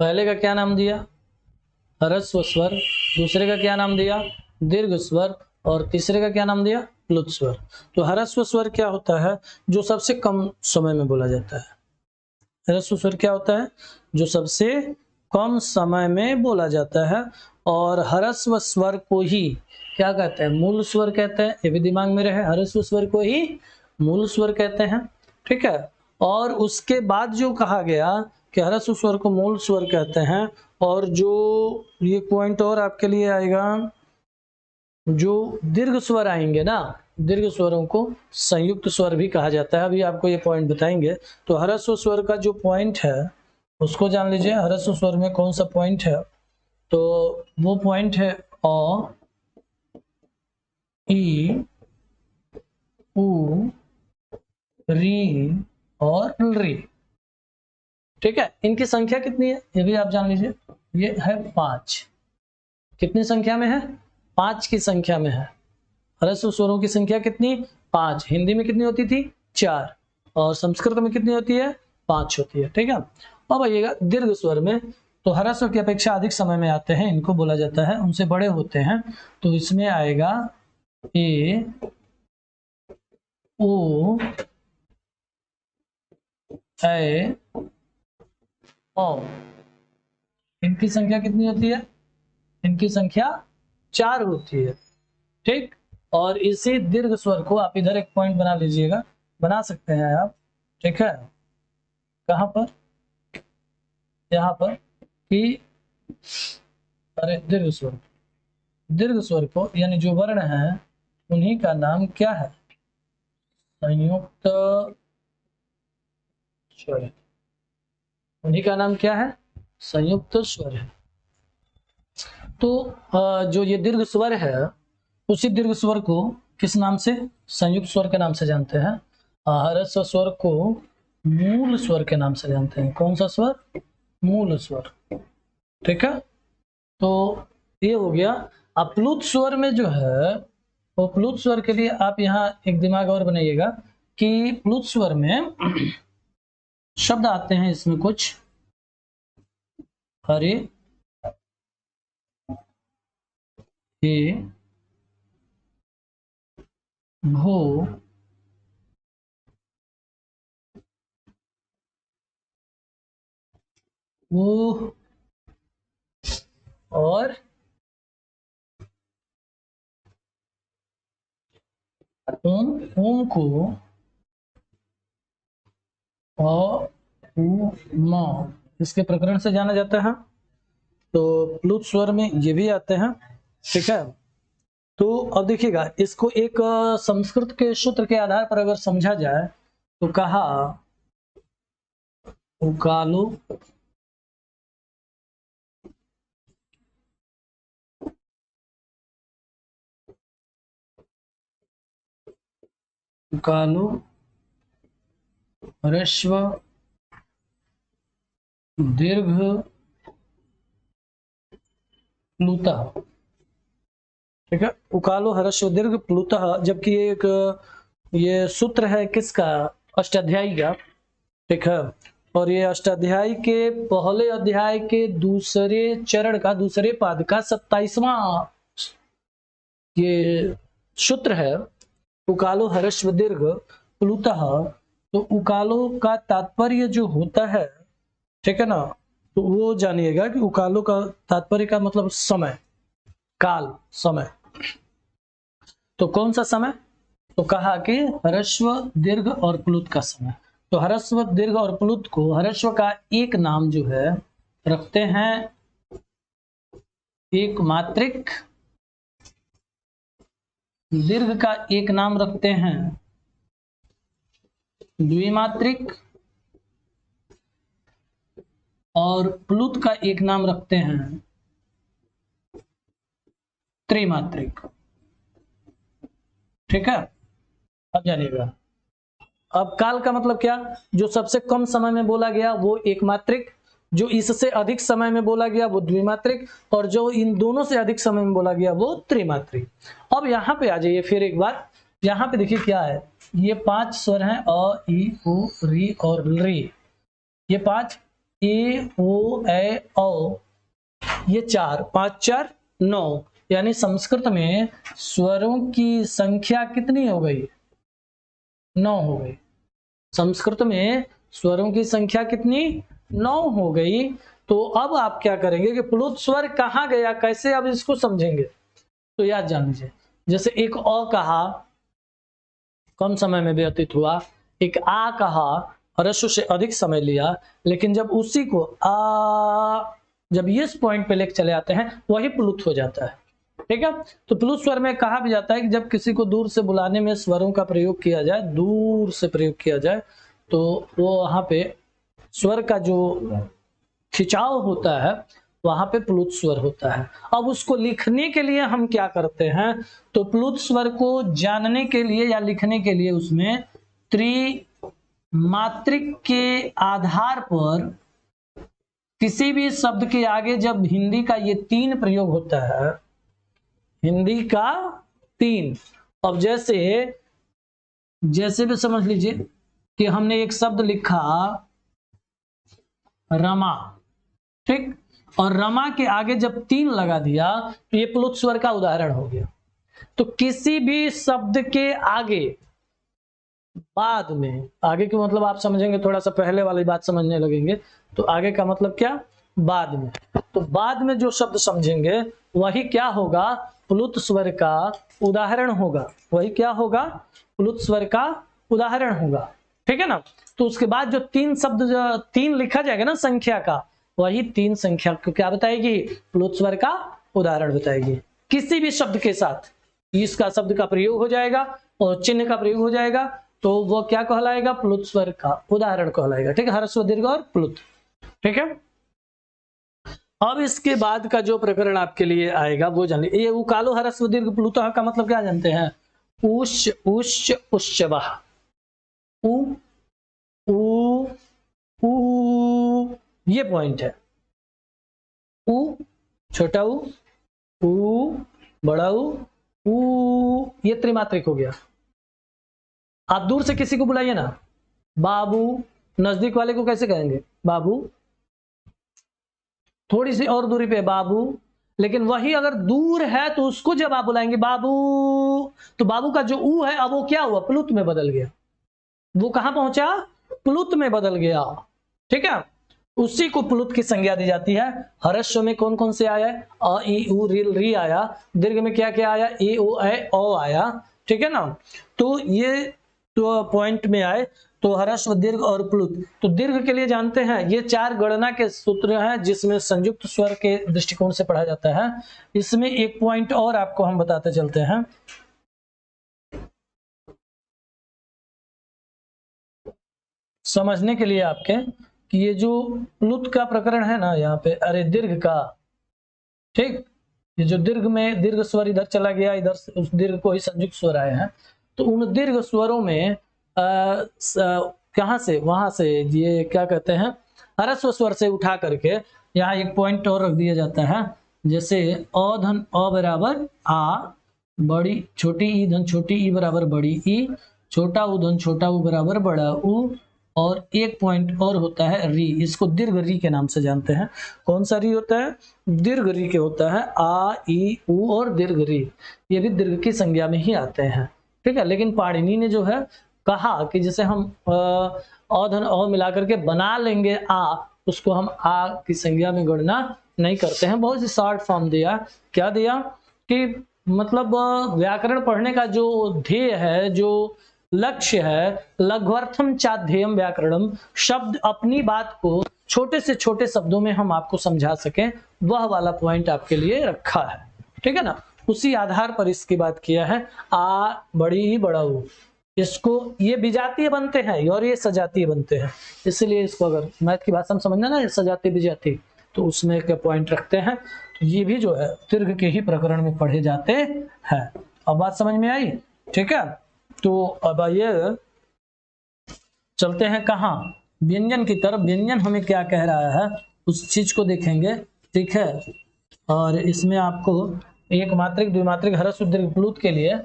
पहले का क्या नाम दिया? ह्रस्व स्वर, दूसरे का क्या नाम दिया? दीर्घ स्वर, और तीसरे का क्या नाम दिया? प्लुत स्वर। तो ह्रस्व स्वर क्या होता है? जो सबसे कम समय में बोला जाता है। ह्रस्व स्वर क्या होता है? जो सबसे कम समय में बोला जाता है, और ह्रस्व स्वर को ही क्या कहते हैं? मूल स्वर कहते हैं। ये भी दिमाग में रहे, ह्रस्व स्वर को ही मूल स्वर कहते हैं। ठीक है, और उसके बाद जो कहा गया कि ह्रस्व स्वर को मूल स्वर कहते हैं, और जो ये पॉइंट और आपके लिए आएगा, जो दीर्घ स्वर आएंगे ना, दीर्घ स्वरों को संयुक्त स्वर भी कहा जाता है। अभी आपको ये पॉइंट बताएंगे। तो ह्रस्व स्वर का जो पॉइंट है उसको जान लीजिए। ह्रस्व स्वर में कौन सा पॉइंट है? तो वो पॉइंट है अ, ई, उ, री और री। ठीक है, इनकी संख्या कितनी है ये भी आप जान लीजिए। ये है 5। कितनी संख्या में है? 5 की संख्या में है। ह्रस्व स्वरों की संख्या कितनी? 5। हिंदी में कितनी होती थी? 4, और संस्कृत में कितनी होती है? 5 होती है। ठीक है, अब आइएगा दीर्घ स्वर में। तो ह्रस्व की अपेक्षा अधिक समय में आते हैं, इनको बोला जाता है, उनसे बड़े होते हैं। तो इसमें आएगा ए, ओ, ए, ओ। इनकी संख्या कितनी होती है? इनकी संख्या 4 होती है। ठीक, और इसी दीर्घ स्वर को आप इधर एक पॉइंट बना लीजिएगा, बना सकते हैं आप। ठीक है, कहां पर? यहाँ पर कि अरे दीर्घ स्वर, दीर्घ स्वर को यानी जो वर्ण है उन्हीं का नाम क्या है? संयुक्त स्वर, उन्हीं का नाम क्या है? संयुक्त स्वर है। तो जो ये दीर्घ स्वर है उसी दीर्घ स्वर को किस नाम से? संयुक्त स्वर के नाम से जानते हैं। ह्रस्व स्वर को मूल स्वर के नाम से जानते हैं। कौन सा स्वर? मूल स्वर। ठीक है, तो ये हो गया। अपलुत स्वर में जो है, वो प्लुत स्वर के लिए आप यहाँ एक दिमाग और बनाइएगा कि प्लुत स्वर में शब्द आते हैं इसमें कुछ, हरे, हे, भो, वो और ओम। ओम को म इसके प्रकरण से जाना जाता है। तो प्लुत स्वर में ये भी आते हैं। ठीक है, तो अब देखिएगा, इसको एक संस्कृत के सूत्र के आधार पर अगर समझा जाए तो कहा उकालो उकालो ह्रस्व दीर्घ प्लुतः। ठीक है, उकालो ह्रस्व दीर्घ प्लुतः, जबकि एक ये सूत्र है किसका? अष्टाध्यायी का। ठीक है, और ये अष्टाध्यायी के पहले अध्याय के दूसरे चरण का, दूसरे पाद का 27वां ये सूत्र है, उकालो ह्रस्व दीर्घ प्लुतः। तो उकालो का तात्पर्य जो होता है, ठीक है ना, तो वो जानिएगा कि उकालो का तात्पर्य का मतलब समय, काल, समय। तो कौन सा समय? तो कहा कि ह्रस्व दीर्घ और प्लुत का समय। तो ह्रस्व दीर्घ और प्लुत को ह्रस्व का एक नाम जो है रखते हैं एक मात्रिक, दीर्घ का एक नाम रखते हैं द्विमात्रिक, और प्लुत का एक नाम रखते हैं त्रिमात्रिक। ठीक है, अब जानिएगा। अब काल का मतलब क्या? जो सबसे कम समय में बोला गया वो एक मात्रिक, जो इससे अधिक समय में बोला गया वो द्विमात्रिक, और जो इन दोनों से अधिक समय में बोला गया वो त्रिमात्रिक। अब यहाँ पे आ जाइए फिर एक बार, यहाँ पे देखिए क्या है, ये 5 स्वर हैं, अ, ई, उ, री और री। ये 5, ए, ओ, ए, औ, ये 4, 5 4 9, यानी संस्कृत में स्वरों की संख्या कितनी हो गई? 9 हो गई। संस्कृत में स्वरों की संख्या कितनी? 9 हो गई। तो अब आप क्या करेंगे कि प्लुत स्वर कहाँ गया, कैसे अब इसको समझेंगे? तो याद जान लीजिए, जैसे एक अ कहा कम समय में व्यतीत हुआ, एक आ कहा ह्रस्व से अधिक समय लिया, लेकिन जब उसी को जब इस पॉइंट पे लेके चले आते हैं वही प्लुत हो जाता है। ठीक है, तो प्लुत स्वर में कहा भी जाता है कि जब किसी को दूर से बुलाने में स्वरों का प्रयोग किया जाए, दूर से प्रयोग किया जाए, तो वो वहां पे स्वर का जो खिंचाव होता है वहां पे प्लुत स्वर होता है। अब उसको लिखने के लिए हम क्या करते हैं? तो प्लुत स्वर को जानने के लिए या लिखने के लिए उसमें त्रिमात्रिक के आधार पर किसी भी शब्द के आगे जब हिंदी का ये 3 प्रयोग होता है, हिंदी का 3, अब जैसे भी समझ लीजिए कि हमने एक शब्द लिखा रमा, ठीक, और रमा के आगे जब 3 लगा दिया तो ये प्लुत स्वर का उदाहरण हो गया। तो किसी भी शब्द के आगे बाद में, आगे के मतलब आप समझेंगे, थोड़ा सा पहले वाली बात समझने लगेंगे, तो आगे का मतलब क्या? बाद में। तो बाद में जो शब्द समझेंगे वही क्या होगा? प्लुत स्वर का उदाहरण होगा। वही क्या होगा? प्लुत स्वर का उदाहरण होगा। ठीक है ना, तो उसके बाद जो 3 शब्द, जो 3 लिखा जाएगा ना संख्या का, वही 3 संख्या को क्या बताएगी? प्लुत स्वर का उदाहरण बताएगी। किसी भी शब्द के साथ इसका शब्द का प्रयोग हो जाएगा और चिन्ह का प्रयोग हो जाएगा, तो वो क्या कहलाएगा? प्लुत स्वर का उदाहरण कहलाएगा। ठीक है, ह्रस्व दीर्घ और प्लुत। ठीक है, अब इसके बाद का जो प्रकरण आपके लिए आएगा वो जानिए। ये उकालो ह्रस्व दीर्घ प्लुत का मतलब क्या जानते हैं? उश उश उश्चवः, उ उ उ, ये पॉइंट है। उ छोटा उ बड़ा उ, ये त्रिमात्रिक हो गया। आप दूर से किसी को बुलाइए ना, बाबू, नजदीक वाले को कैसे कहेंगे? बाबू। थोड़ी सी और दूरी पे बाबू, लेकिन वही अगर दूर है तो उसको जब आप बुलाएंगे बाबू, तो बाबू का जो ऊ है अब वो क्या हुआ? प्लुत में बदल गया। वो कहां पहुंचा? प्लुत में बदल गया। ठीक है, उसी को प्लुत की संज्ञा दी जाती है। ह्रस्व में कौन कौन से आया? अ ई उ री आया। दीर्घ में क्या क्या आया? ए ओ ए ओ आया। ठीक है ना, तो ये तो पॉइंट में आए तो ह्रस्व दीर्घ और प्लुत। तो दीर्घ के लिए जानते हैं ये 4 गणना के सूत्र हैं जिसमें संयुक्त स्वर के दृष्टिकोण से पढ़ा जाता है। इसमें एक पॉइंट और आपको हम बताते चलते हैं। समझने के लिए आपके कि ये जो प्लुत का प्रकरण है ना यहाँ पे, अरे दीर्घ का, ठीक, ये जो दीर्घ में दीर्घ स्वर इधर चला गया, इधर से उस दीर्घ को ही संयुक्त स्वर आए हैं। तो उन दीर्घ स्वरों में कहां से? वहां से ये क्या कहते हैं? ह्रस्व स्वर से उठा करके यहाँ एक पॉइंट और रख दिया जाता है। जैसे अ धन अ बराबर आ, बड़ी छोटी ई धन छोटी ई बराबर बड़ी ई, छोटा उ धन छोटा उ बराबर बड़ा उ, और एक पॉइंट और होता है री। इसको दीर्घ री के नाम से जानते हैं। कौन सा री होता है? दीर्घ री के होता है। आ ई उ और दीर्घ री, ये भी दीर्घ की संज्ञा में ही आते हैं। ठीक है, लेकिन पाणिनि ने जो है कहा कि जैसे हम अ धन अ मिलाकर के बना लेंगे आ, उसको हम आ की संज्ञा में गणना नहीं करते हैं। बहुत ही शॉर्ट फॉर्म दिया। क्या दिया कि मतलब व्याकरण पढ़ने का जो ध्येय है, जो लक्ष्य है, लघ्वर्थम चाध्येयम व्याकरणम, शब्द अपनी बात को छोटे से छोटे शब्दों में हम आपको समझा सकें, वह वाला पॉइंट आपके लिए रखा है। ठीक है ना, उसी आधार पर इसकी बात किया है। आ बड़ी बड़ा ऊ, इसको ये विजातीय बनते हैं और ये सजातीय बनते हैं, इसलिए इसको अगर मैथ की भाषा में समझना ना, सजातीय विजातीय, तो उसमें क्या पॉइंट रखते हैं। तो ये भी जो है दीर्घ के ही प्रकरण में पढ़े जाते हैं। अब बात समझ में आई? ठीक है, तो अब आइए चलते हैं कहाँ? व्यंजन की तरफ। व्यंजन हमें क्या कह रहा है उस चीज को देखेंगे। ठीक है, और इसमें आपको एक मात्रिक, द्विमात्रिक, ह्रस्व दीर्घ प्लुत के लिए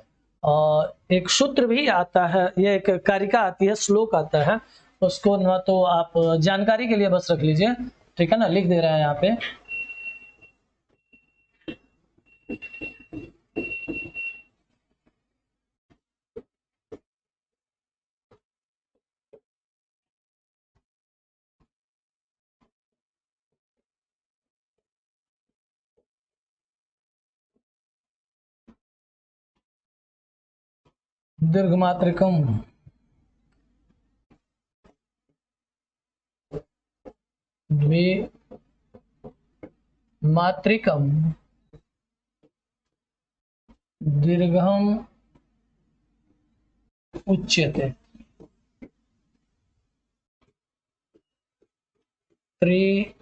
और एक सूत्र भी आता है, ये एक कारिका आती है, श्लोक आता है, उसको ना तो आप जानकारी के लिए बस रख लीजिए। ठीक है ना, लिख दे रहा है यहाँ पे। दीर्घ मात्रिकम द्विमात्रिकम दीर्घम उच्यते, त्रिमात्रिको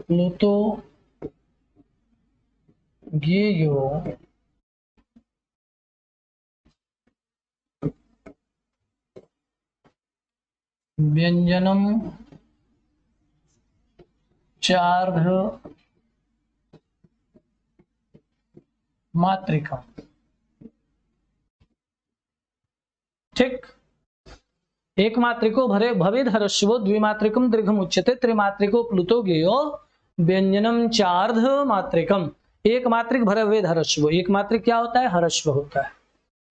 प्लुतो ज्ञेयो व्यंजनम चार्ध मात्रिका। ठीक, एक मात्रिको भरे भवेद ह्रस्वो द्विमात्रिकम दीर्घम उच्यते, त्रिमात्रिको प्लुतो ज्ञेयो व्यंजनम चार्ध मात्रिकम। एक मात्रिक भरे वेद ह्रस्व, एक मात्रिक क्या होता है? ह्रस्व होता है।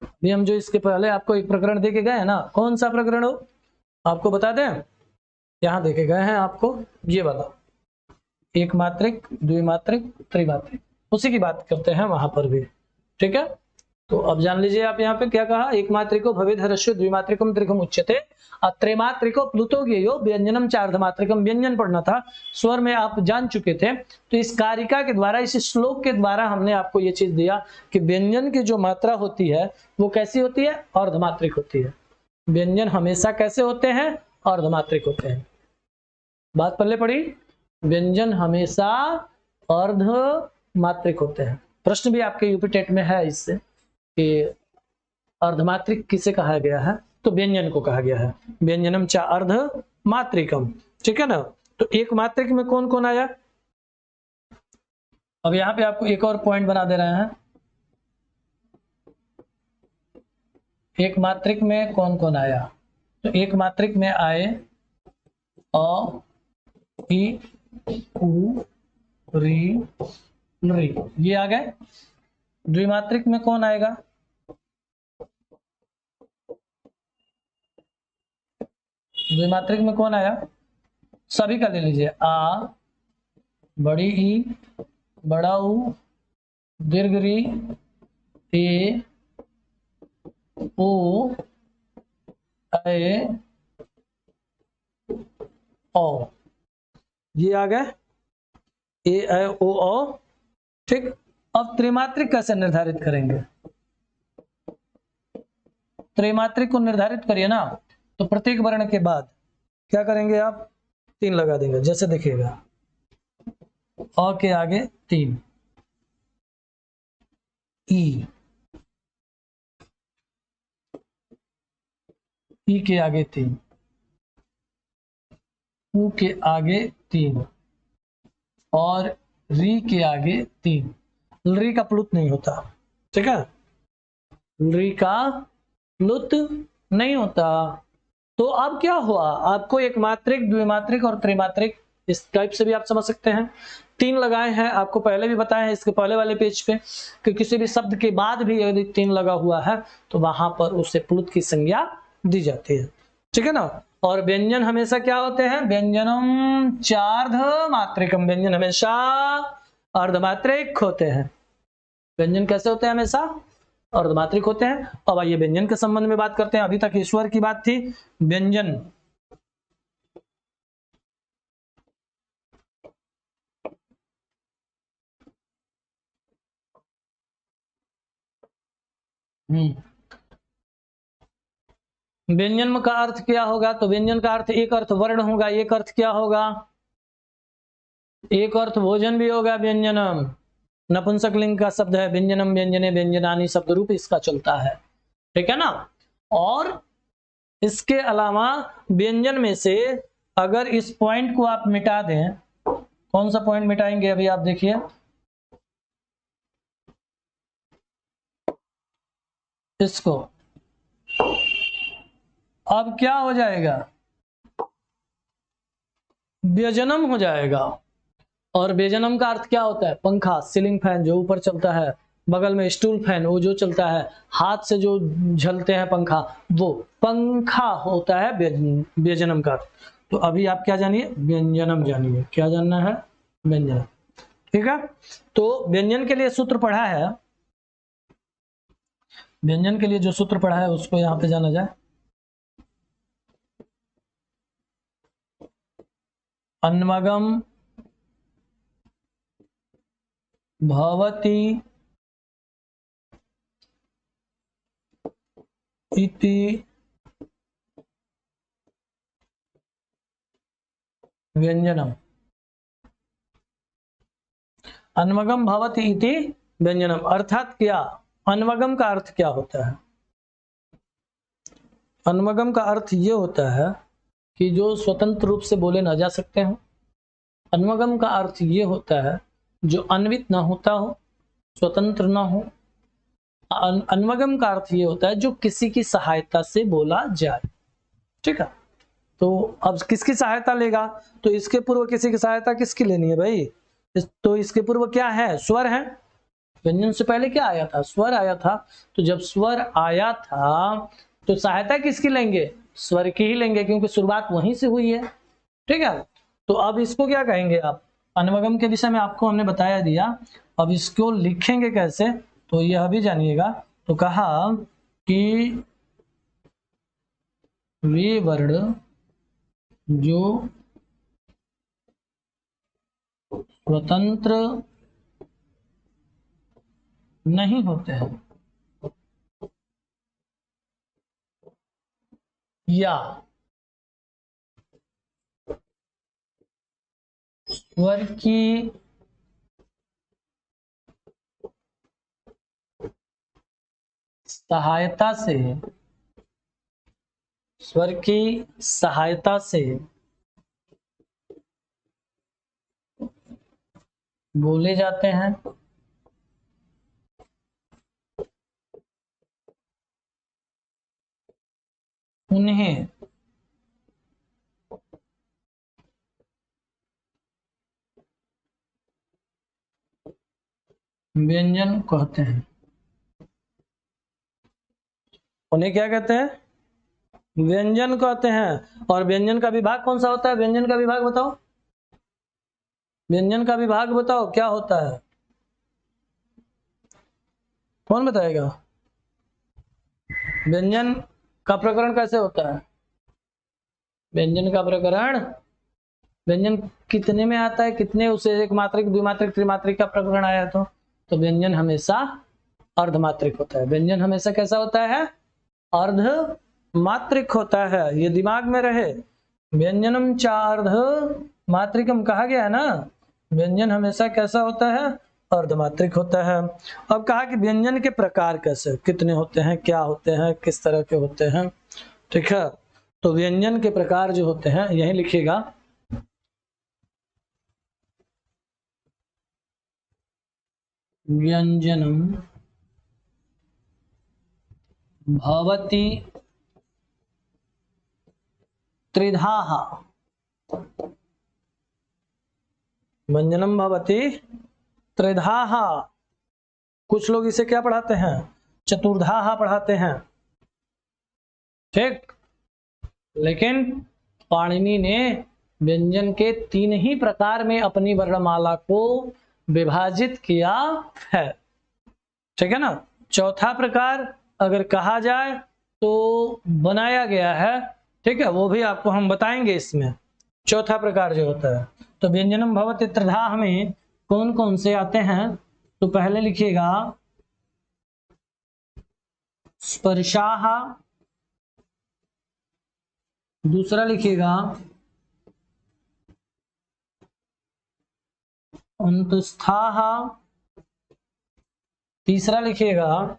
अभी हम जो इसके पहले आपको एक प्रकरण देके गए हैं ना, कौन सा प्रकरण हो आपको बता दें? यहाँ देखे गए हैं आपको, ये वाला, एक मात्रिक, द्विमात्रिक, त्रिमात्रिक, उसी की बात करते हैं वहां पर भी। ठीक है, तो अब जान लीजिए आप यहाँ पे क्या कहा, एक मात्रिको भवेद ह्रस्व द्विमात्रिकम त्रिकम उच्यते, त्रैमात्रिको प्लुतो ज्ञेयो व्यंजनम च अर्धमात्रिकम। व्यंजन पढ़ना था, स्वर में आप जान चुके थे। तो इस कारिका के द्वारा, इस श्लोक के द्वारा हमने आपको ये चीज दिया कि व्यंजन की जो मात्रा होती है वो कैसी होती है, अर्धमात्रिक होती है। व्यंजन हमेशा कैसे होते हैं, अर्धमात्रिक होते हैं। बात पल्ले पड़ी, व्यंजन हमेशा अर्धमात्रिक होते हैं। प्रश्न भी आपके यूपी टेट में है इससे कि अर्धमात्रिक किसे कहा गया है, तो व्यंजन को कहा गया है। व्यंजनम च अर्धमात्रिकम, ठीक है ना। तो एक मात्रिक में कौन कौन आया, अब यहां पे आपको एक और पॉइंट बना दे रहे हैं। एक मात्रिक में कौन कौन आया, तो एक मात्रिक में आए अ, ई, उ, री, री, ये आ गए। द्विमात्रिक में कौन आएगा, द्विमात्रिक में कौन आया, सभी का ले लीजिए, आ, बड़ी ई, बड़ा ऊ, दीर्घ री, ए, ओ, ए, ओ, ये आ गए ए, ए, ओ, ठीक। अब त्रिमात्रिक कैसे निर्धारित करेंगे, त्रिमात्रिक को निर्धारित करिए ना, तो प्रत्येक वर्ण के बाद क्या करेंगे आप, 3 लगा देंगे। जैसे देखिएगा, अ के आगे 3, ई, ई के आगे 3, ऊ के आगे 3 और री के आगे 3। री का प्लुत नहीं होता, ठीक है, री का प्लुत नहीं होता। तो अब क्या हुआ, आपको एक मात्रिक, द्विमात्रिक और त्रिमात्रिक इस टाइप से भी आप समझ सकते हैं। 3 लगाए हैं, आपको पहले भी बताया है इसके पहले वाले पेज पे कि किसी भी शब्द के बाद भी यदि 3 लगा हुआ है तो वहां पर उसे प्लुत की संज्ञा दी जाती है, ठीक है ना। और व्यंजन हमेशा क्या होते हैं, व्यंजनम चार्धमात्रिकम, व्यंजन हमेशा अर्धमात्रिक होते हैं। व्यंजन कैसे होते हैं, हमेशा अर्धमात्रिक होते हैं। अब आइए व्यंजन के संबंध में बात करते हैं। अभी तक ईश्वर की बात थी, व्यंजन व्यंजन का अर्थ क्या होगा, तो व्यंजन का अर्थ, एक अर्थ वर्ण होगा, एक अर्थ क्या होगा, एक अर्थ भोजन भी होगा। व्यंजनम नपुंसक लिंग का शब्द है, व्यंजनम, व्यंजने, व्यंजनानी शब्द रूप इसका चलता है, ठीक है ना। और इसके अलावा व्यंजन में से अगर इस पॉइंट को आप मिटा दें, कौन सा पॉइंट मिटाएंगे, अभी आप देखिए, इसको, अब क्या हो जाएगा, व्यजनम हो जाएगा। और व्यजनम का अर्थ क्या होता है, पंखा, सीलिंग फैन जो ऊपर चलता है, बगल में स्टूल फैन वो जो चलता है, हाथ से जो झलते हैं पंखा, वो पंखा होता है व्यजनम का। तो अभी आप क्या जानिए, व्यंजनम जानिए, क्या जानना है, व्यंजनम, ठीक है। तो व्यंजन के लिए सूत्र पढ़ा है, व्यंजन के लिए जो सूत्र पढ़ा है उसको यहां पे जाना जाए। अन्वगम भवति इति व्यंजनम, अन्वगम भवति इति व्यंजनम, अर्थात क्या, अन्वगम का अर्थ क्या होता है, अन्वगम का अर्थ ये होता है कि जो स्वतंत्र रूप से बोले ना जा सकते हो। अन्वगम का अर्थ ये होता है जो अन्वित ना होता हो, स्वतंत्र ना हो। अन्वगम का अर्थ ये होता है जो किसी की सहायता से बोला जाए, ठीक है। तो अब किसकी सहायता लेगा, तो इसके पूर्व किसी की सहायता किसकी लेनी है भाई, तो इसके पूर्व क्या है, स्वर है। व्यंजन से पहले क्या आया था, स्वर आया था। तो जब स्वर आया था तो सहायता किसकी लेंगे, स्वर की ही लेंगे, क्योंकि शुरुआत वहीं से हुई है, ठीक है। तो अब इसको क्या कहेंगे आप, अन्वगम के विषय में आपको हमने बताया दिया। अब इसको लिखेंगे कैसे, तो यह भी जानिएगा। तो कहा कि वे वर्ण जो स्वतंत्र नहीं होते हैं या स्वर की सहायता से बोले जाते हैं, उन्हें व्यंजन कहते हैं। उन्हें क्या कहते हैं? व्यंजन कहते हैं। और व्यंजन का विभाग कौन सा होता है? व्यंजन का विभाग बताओ, व्यंजन का विभाग बताओ क्या होता है? कौन बताएगा? व्यंजन का प्रकरण कैसे होता है? व्यंजन का प्रकरण, व्यंजन कितने में आता है? कितने, उसे एक मात्रिक, द्विमात्रिक, त्रिमात्रिक का प्रकरण आया तो व्यंजन हमेशा अर्धमात्रिक होता है। व्यंजन हमेशा कैसा होता है? अर्धमात्रिक होता है। ये दिमाग में रहे, व्यंजनम च अर्धमात्रिकम कहा गया है ना। व्यंजन हमेशा कैसा होता है? अर्धमात्रिक होता है। अब कहा कि व्यंजन के प्रकार कैसे, कितने होते हैं, क्या होते हैं, किस तरह के होते हैं, ठीक है। तो व्यंजन के प्रकार जो होते हैं, यही लिखिएगा, व्यंजनम भवति त्रिधाः, व्यंजनम भवति त्रिधाः। कुछ लोग इसे क्या पढ़ाते हैं? चतुर्धाः पढ़ाते हैं, ठीक। लेकिन पाणिनि ने व्यंजन के 3 ही प्रकार में अपनी वर्णमाला को विभाजित किया है, ठीक है ना। चौथा प्रकार अगर कहा जाए तो बनाया गया है, ठीक है, वो भी आपको हम बताएंगे इसमें। चौथा प्रकार जो होता है, तो व्यंजनम भवति त्रिधाः में कौन कौन से आते हैं? तो पहले लिखिएगा स्पर्शाः, दूसरा लिखिएगा अंतस्थाः, तीसरा लिखिएगा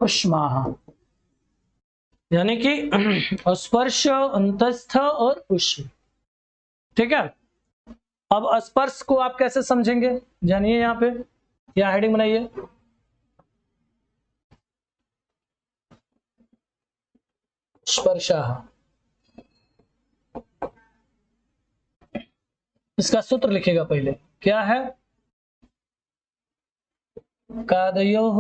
उष्माः। यानी कि स्पर्श, अंतस्थ और उष्म, ठीक है। अब स्पर्श को आप कैसे समझेंगे, जानिए। यहाँ पे या हेडिंग बनाइए, स्पर्शाः। इसका सूत्र लिखिएगा पहले, क्या है? कादयोः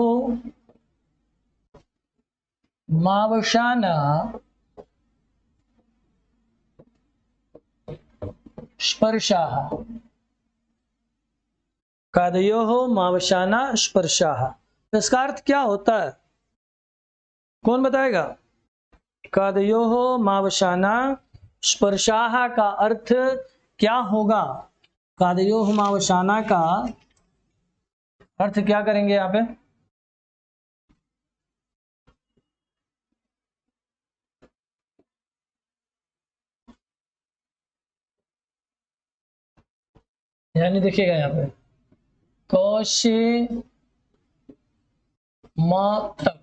मावशाना स्पर्शाः, कादयोः मावशाना स्पर्शाः। इसका अर्थ क्या होता है? कौन बताएगा? कादयोः मावशाना स्पर्शाः का अर्थ क्या होगा? कादयोः मावशाना का अर्थ क्या करेंगे यहाँ पे? यानी देखिएगा यहाँ पे कौशे म तक,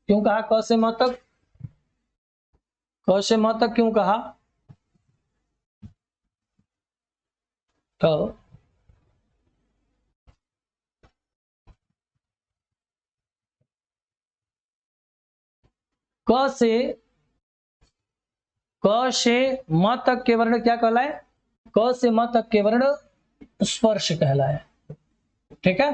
क्यों कहा कौशे म तक? कौशे म तक क्यों कहा? तो क से म तक के वर्ण क्या कहलाए? क से म तक के वर्ण स्पर्श कहलाए, ठीक है।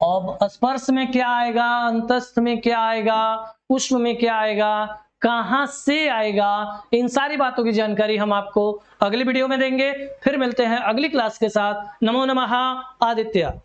अब स्पर्श में क्या आएगा, अंतस्थ में क्या आएगा, उष्म में क्या आएगा? कहां से आएगा, इन सारी बातों की जानकारी हम आपको अगली वीडियो में देंगे। फिर मिलते हैं अगली क्लास के साथ। नमो नमः आदित्य।